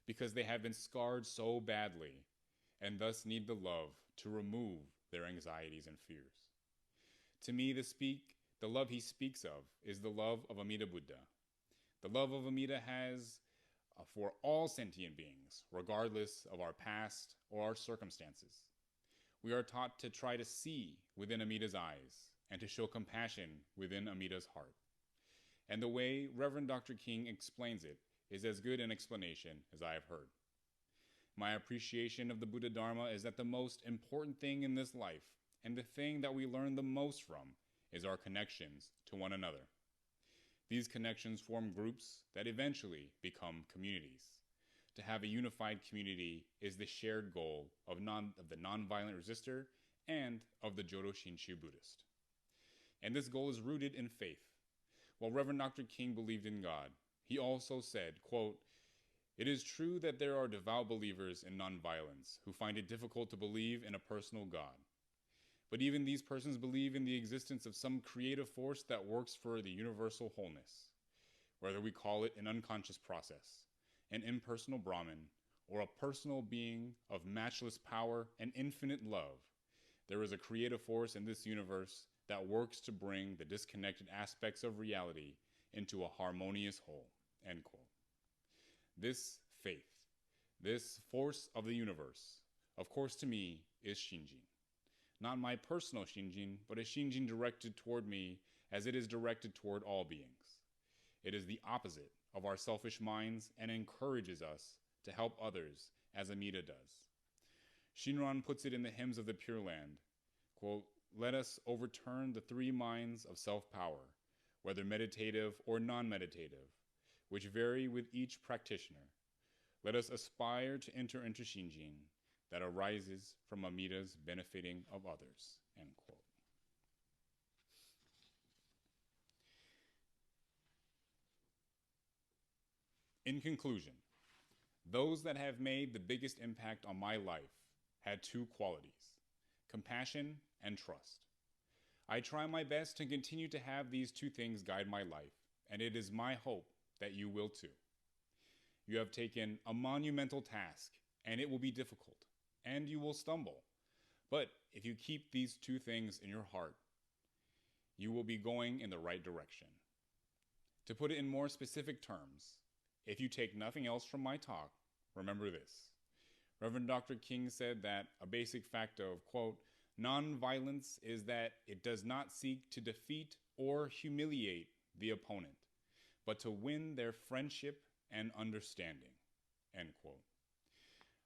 because they have been scarred so badly and thus need the love to remove their anxieties and fears. To me, the love he speaks of is the love of Amida Buddha. The love of Amida has for all sentient beings, regardless of our past or our circumstances. We are taught to try to see within Amida's eyes and to show compassion within Amida's heart. And the way Reverend Dr. King explains it is as good an explanation as I have heard. My appreciation of the Buddha Dharma is that the most important thing in this life, and the thing that we learn the most from, is our connections to one another. These connections form groups that eventually become communities. To have a unified community is the shared goal of the nonviolent resistor and of the Jodo Shinshu Buddhist. And this goal is rooted in faith. While Reverend Dr. King believed in God, he also said, quote, it is true that there are devout believers in nonviolence who find it difficult to believe in a personal God. But even these persons believe in the existence of some creative force that works for the universal wholeness. Whether we call it an unconscious process, an impersonal Brahman, or a personal being of matchless power and infinite love, there is a creative force in this universe that works to bring the disconnected aspects of reality into a harmonious whole, end quote. This faith, this force of the universe, of course to me, is Shinjin. Not my personal Shinjin, but a Shinjin directed toward me as it is directed toward all beings. It is the opposite of our selfish minds and encourages us to help others as Amida does. Shinran puts it in the hymns of the Pure Land, quote, let us overturn the three minds of self-power, whether meditative or non-meditative, which vary with each practitioner. Let us aspire to enter into Shinjin that arises from Amida's benefiting of others, end quote. In conclusion, those that have made the biggest impact on my life had two qualities: compassion and trust. I try my best to continue to have these two things guide my life, and it is my hope that you will too. You have taken a monumental task, and it will be difficult, and you will stumble. But if you keep these two things in your heart, you will be going in the right direction. To put it in more specific terms, if you take nothing else from my talk, remember this. Reverend Dr. King said that a basic fact of, quote, nonviolence is that it does not seek to defeat or humiliate the opponent, but to win their friendship and understanding, end quote.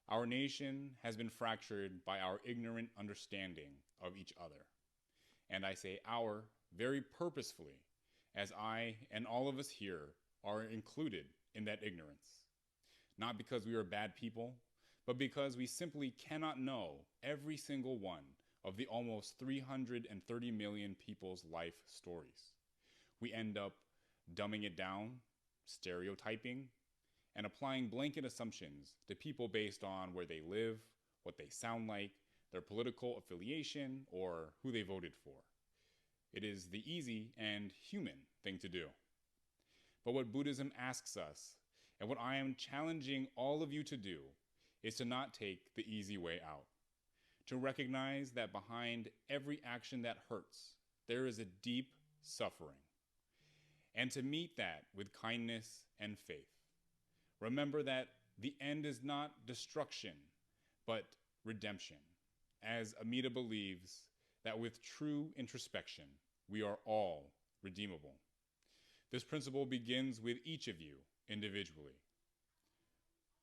Our nation has been fractured by our ignorant understanding of each other. And I say our very purposefully, as I and all of us here are included in that ignorance. Not because we are bad people, but because we simply cannot know every single one of the almost 330 million people's life stories. We end up dumbing it down, stereotyping, and applying blanket assumptions to people based on where they live, what they sound like, their political affiliation, or who they voted for. It is the easy and human thing to do. But what Buddhism asks us, and what I am challenging all of you to do, is to not take the easy way out. To recognize that behind every action that hurts, there is a deep suffering. And to meet that with kindness and faith. Remember that the end is not destruction, but redemption, as Amida believes that with true introspection, we are all redeemable. This principle begins with each of you individually.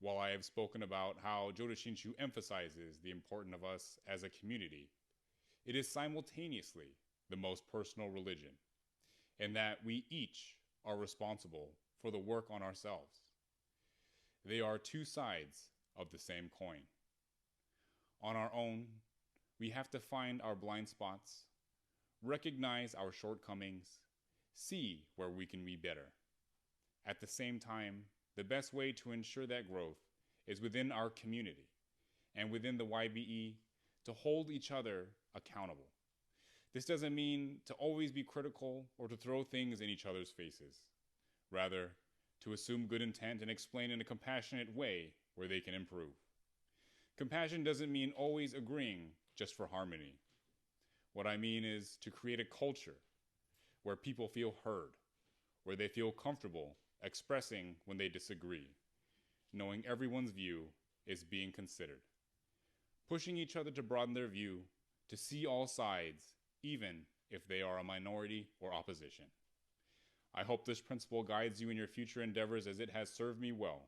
While I have spoken about how Jodo Shinshu emphasizes the importance of us as a community, it is simultaneously the most personal religion, in that we each are responsible for the work on ourselves. They are two sides of the same coin. On our own, we have to find our blind spots, recognize our shortcomings, see where we can be better. At the same time, the best way to ensure that growth is within our community and within the YBE to hold each other accountable. This doesn't mean to always be critical or to throw things in each other's faces. Rather, to assume good intent and explain in a compassionate way where they can improve. Compassion doesn't mean always agreeing just for harmony. What I mean is to create a culture where people feel heard, where they feel comfortable expressing when they disagree, knowing everyone's view is being considered. Pushing each other to broaden their view, to see all sides, even if they are a minority or opposition. I hope this principle guides you in your future endeavors as it has served me well.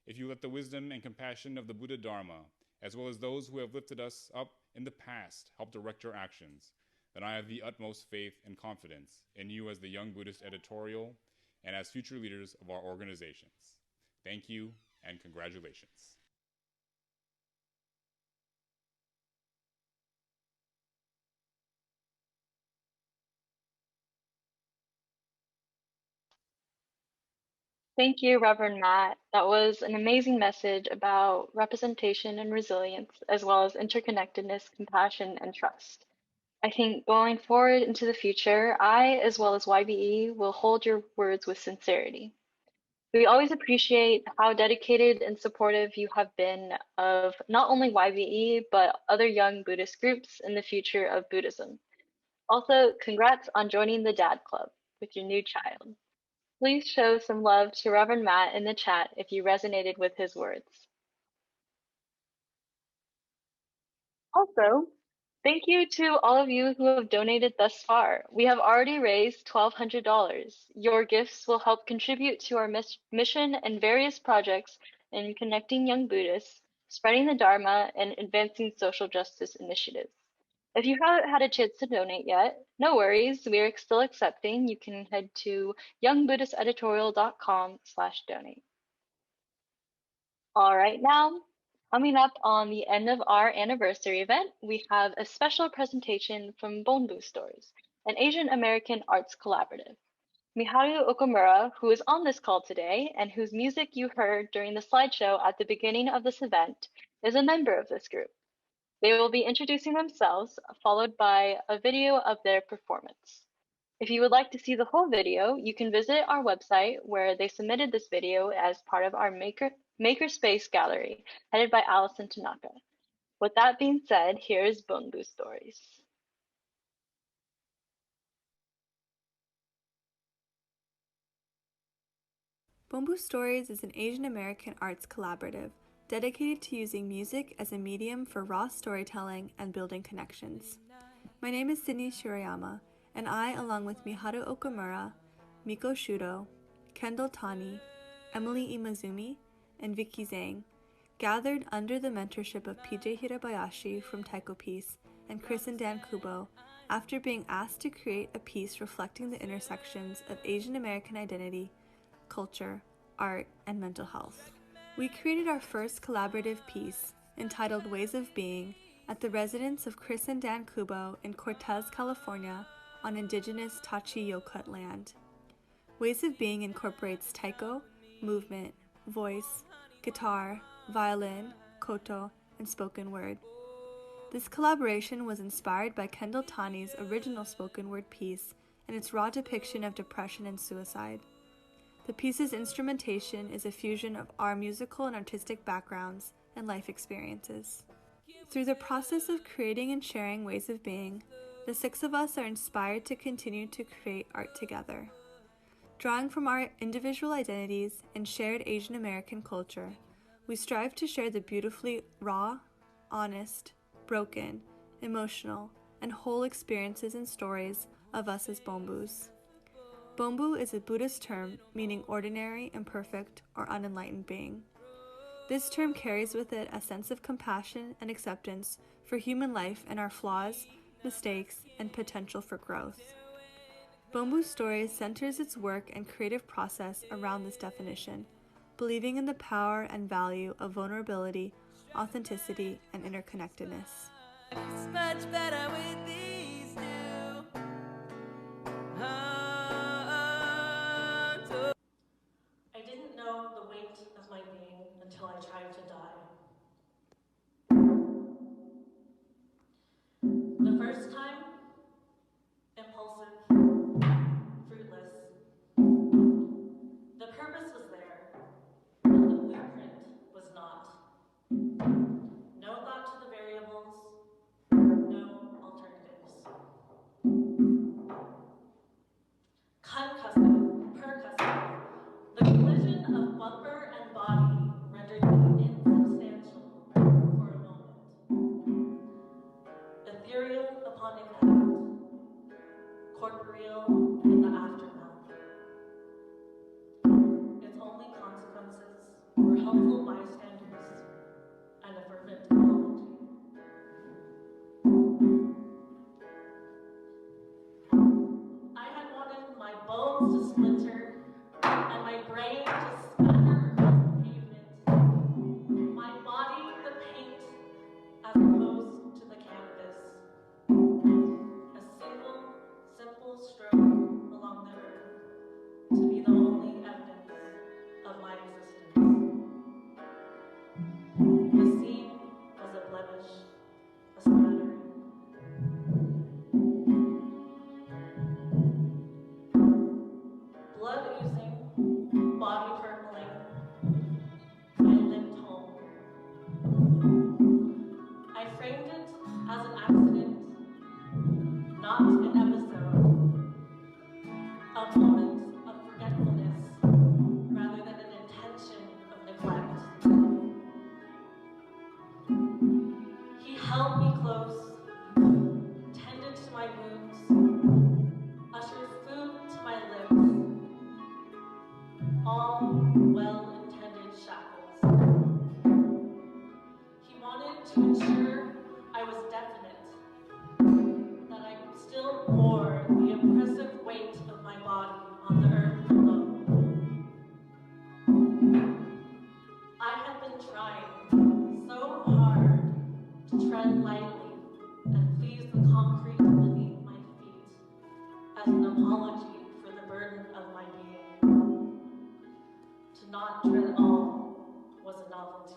If you let the wisdom and compassion of the Buddha Dharma, as well as those who have lifted us up in the past, help direct your actions, then I have the utmost faith and confidence in you as the Young Buddhist Editorial and as future leaders of our organizations. Thank you and congratulations. Thank you, Reverend Matt. That was an amazing message about representation and resilience, as well as interconnectedness, compassion, and trust. I think going forward into the future, I, as well as YBE, will hold your words with sincerity. We always appreciate how dedicated and supportive you have been of not only YBE, but other young Buddhist groups in the future of Buddhism. Also, congrats on joining the Dad Club with your new child. Please show some love to Reverend Matt in the chat if you resonated with his words. Also, thank you to all of you who have donated thus far. We have already raised $1,200. Your gifts will help contribute to our mission and various projects in connecting young Buddhists, spreading the Dharma, and advancing social justice initiatives. If you haven't had a chance to donate yet, no worries, we are still accepting. You can head to youngbuddhisteditorial.com/donate. All right, now, coming up on the end of our anniversary event, we have a special presentation from Bonbu Stories, an Asian American arts collaborative. Miharu Okamura, who is on this call today and whose music you heard during the slideshow at the beginning of this event, is a member of this group. They will be introducing themselves, followed by a video of their performance. If you would like to see the whole video, you can visit our website where they submitted this video as part of our Makerspace gallery, headed by Allison Tanaka. With that being said, here is Bonbu Stories. Bonbu Stories is an Asian American arts collaborative dedicated to using music as a medium for raw storytelling and building connections. My name is Sydney Shirayama, and I, along with Miharu Okamura, Miko Shudo, Kendall Tani, Emily Imazumi, and Vicky Zhang, gathered under the mentorship of PJ Hirabayashi from Taiko Peace and Chris and Dan Kubo after being asked to create a piece reflecting the intersections of Asian American identity, culture, art, and mental health. We created our first collaborative piece, entitled Ways of Being, at the residence of Chris and Dan Kubo in Cortez, California, on indigenous Tachi Yokut land. Ways of Being incorporates taiko, movement, voice, guitar, violin, koto, and spoken word. This collaboration was inspired by Kendall Tani's original spoken word piece and its raw depiction of depression and suicide. The piece's instrumentation is a fusion of our musical and artistic backgrounds and life experiences. Through the process of creating and sharing Ways of Being, the six of us are inspired to continue to create art together. Drawing from our individual identities and shared Asian American culture, we strive to share the beautifully raw, honest, broken, emotional, and whole experiences and stories of us as Bombus. Bombu is a Buddhist term meaning ordinary, imperfect, or unenlightened being. This term carries with it a sense of compassion and acceptance for human life and our flaws, mistakes, and potential for growth. Bombu Stories centers its work and creative process around this definition, believing in the power and value of vulnerability, authenticity, and interconnectedness. It's much better with these two. I didn't know the weight of my being until I tried to die. The first time, impulsive, fruitless. The purpose was there, but the blueprint was not. No thought to the variables, no alternatives. Concussive, percussive, the collision of bumper and body rendered me insubstantial for a moment. Ethereal upon impact, corporeal in the aftermath. Its only consequences were helpful bystanders and a fervent apology. I had wanted my bones to splinter and my brain to spatter across the pavement, my body the paint as opposed to the canvas. A single, simple stroke along the earth to be the only evidence of my existence. The scene was a blemish, a smattering. Blood oozing, body purpling, I limped home. I framed it as an accident, not an episode, a moment of forgetfulness rather than an intention of neglect. He held me close, tended to my wounds, ushered food to my lips, all well-intended shackles. He wanted to ensure I was definite, that I still bore the oppressive weight of my body on the earth below. I had been trying so hard to tread lightly and please the concrete beneath my feet as an apology for the burden of my being. To not tread at all was a novelty.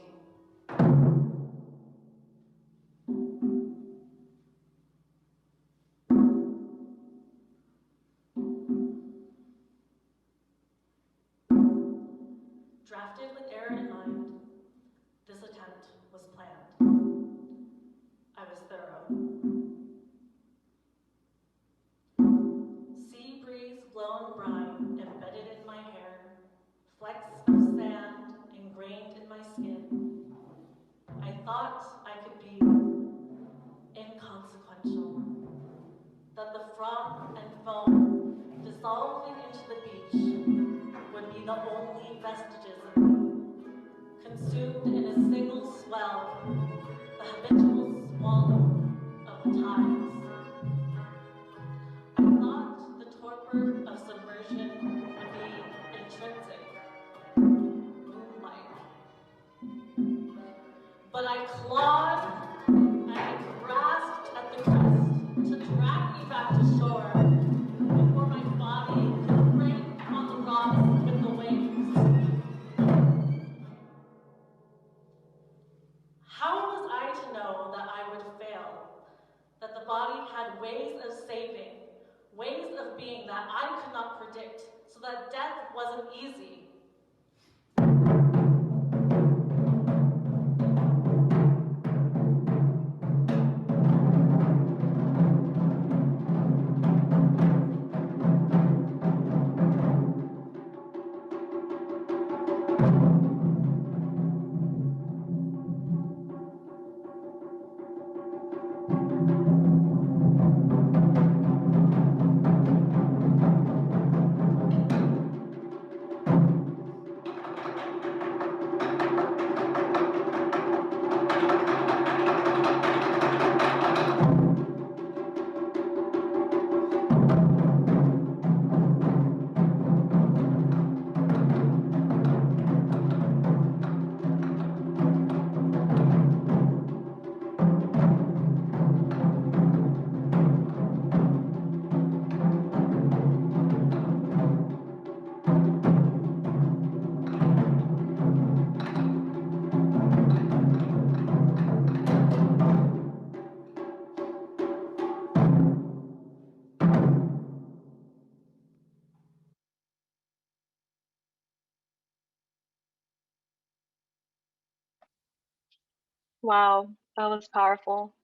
Drafted with error in mind, this attempt was planned. I was thorough. Sea breeze blown brine embedded in my hair, flecks of sand ingrained in my skin. I thought I could be inconsequential, that the froth and foam dissolving into the beach would vestiges of me, consumed in a single swell, the habitual swallow of the tides. I thought the torpor of submersion would be intrinsic, moonlight. But I clawed and I grasped at the crest to drag me back to shore before my body could break on the rocks with the waves. How was I to know that I would fail, that the body had ways of saving, ways of being that I could not predict, so that death wasn't easy? Wow, that was powerful.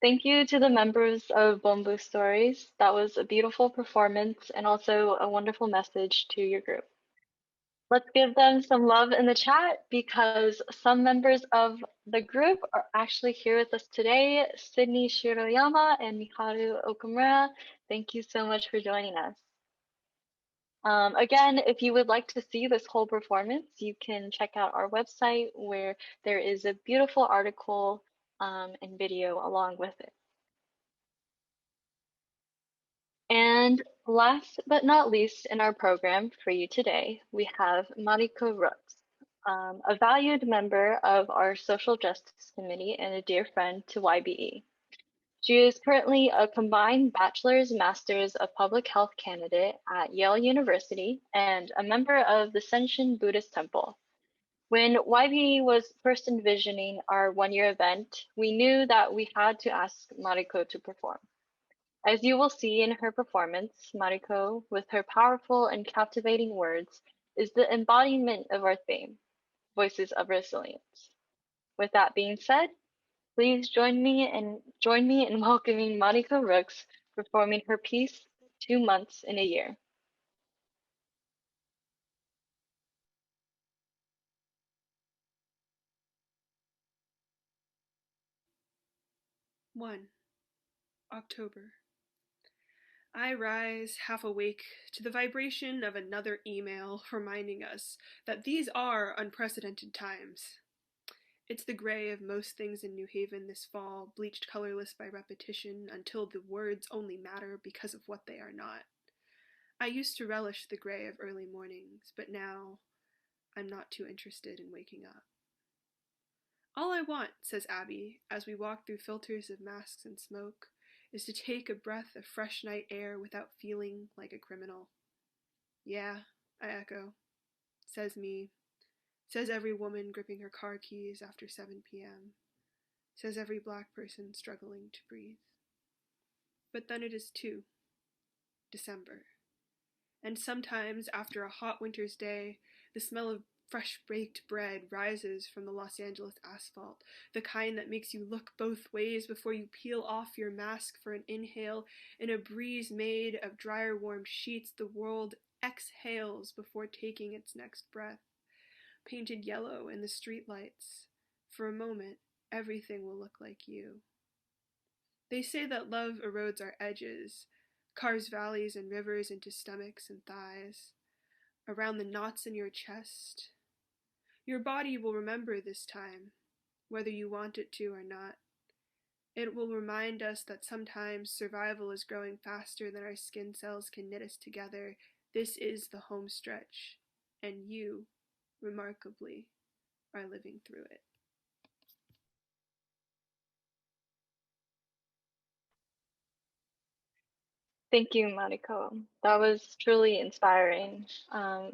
Thank you to the members of Bamboo Stories. That was a beautiful performance and also a wonderful message to your group. Let's give them some love in the chat because some members of the group are actually here with us today. Sydney Shiroyama and Miharu Okumura, thank you so much for joining us. Again, if you would like to see this whole performance, you can check out our website where there is a beautiful article and video along with it. And last but not least in our program for you today, we have Mariko Rooks, a valued member of our Social Justice Committee and a dear friend to YBE. She is currently a combined Bachelor's Master's of Public Health candidate at Yale University and a member of the Senshin Buddhist Temple. When YBE was first envisioning our one-year event, we knew that we had to ask Mariko to perform. As you will see in her performance, Mariko, with her powerful and captivating words, is the embodiment of our theme, Voices of Resilience. With that being said, please join me in welcoming Mariko Rooks performing her piece, 2 Months in a Year. One, October. I rise half awake to the vibration of another email reminding us that these are unprecedented times. It's the gray of most things in New Haven this fall, bleached colorless by repetition until the words only matter because of what they are not. I used to relish the gray of early mornings, but now I'm not too interested in waking up. All I want, says Abby, as we walk through filters of masks and smoke, is to take a breath of fresh night air without feeling like a criminal. Yeah, I echo. Says me. Says every woman gripping her car keys after 7 p.m. Says every black person struggling to breathe. But then it is too. December. And sometimes, after a hot winter's day, the smell of fresh baked bread rises from the Los Angeles asphalt, the kind that makes you look both ways before you peel off your mask for an inhale. In a breeze made of dryer warmed sheets, the world exhales before taking its next breath. Painted yellow in the streetlights. For a moment, everything will look like you. They say that love erodes our edges, carves valleys and rivers into stomachs and thighs. around the knots in your chest. Your body will remember this time, whether you want it to or not. It will remind us that sometimes survival is growing faster than our skin cells can knit us together. This is the home stretch, and you, remarkably, are living through it. Thank you, Mariko. That was truly inspiring.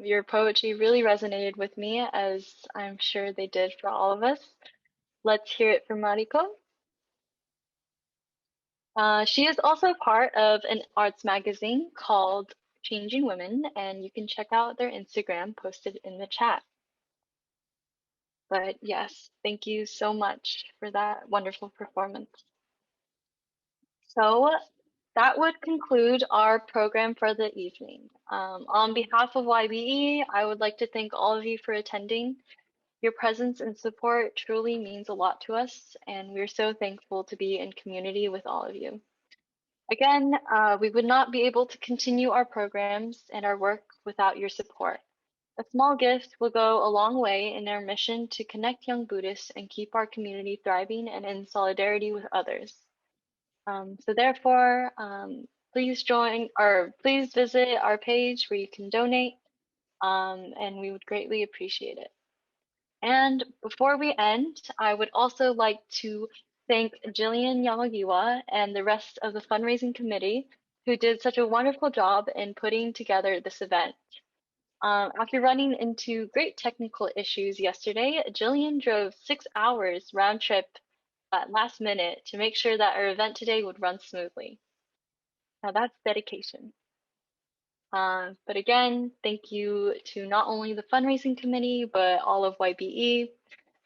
Your poetry really resonated with me, as I'm sure they did for all of us. Let's hear it from Mariko. She is also part of an arts magazine called Changing Women, and you can check out their Instagram posted in the chat. But yes, thank you so much for that wonderful performance. So that would conclude our program for the evening. On behalf of YBE, I would like to thank all of you for attending. Your presence and support truly means a lot to us, and we're so thankful to be in community with all of you. Again, we would not be able to continue our programs and our work without your support. A small gift will go a long way in our mission to connect young Buddhists and keep our community thriving and in solidarity with others. So therefore, please visit our page where you can donate, and we would greatly appreciate it. And before we end, I would also like to thank Jillian Yamagiwa and the rest of the fundraising committee who did such a wonderful job in putting together this event. After running into great technical issues yesterday, Jillian drove 6 hours round trip at last minute to make sure that our event today would run smoothly. Now that's dedication. But again, thank you to not only the fundraising committee, but all of YBE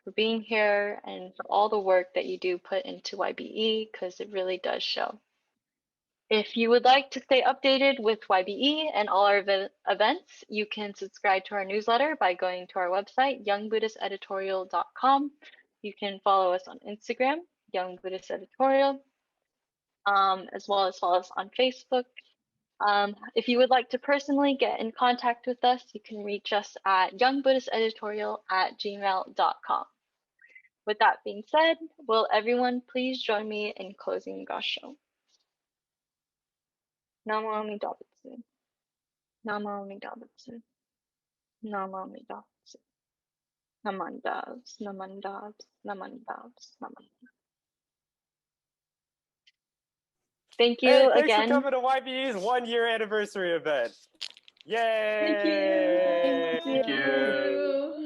for being here and for all the work that you do put into YBE, because it really does show. If you would like to stay updated with YBE and all our events, you can subscribe to our newsletter by going to our website, youngbuddhisteditorial.com. You can follow us on Instagram, Young Buddhist Editorial, as well as follow us on Facebook. If you would like to personally get in contact with us, you can reach us at youngbuddhisteditorial@gmail.com. With that being said, will everyone please join me in closing Gasho? Namo Amida Butsu. Namo Amida Butsu. Namo Amida Butsu. Namandavs, namandavs, namandavs, namandavs. Thank you Hey, thanks again. for coming to YBE's 1-year anniversary event. Yay! Thank you. Thank you.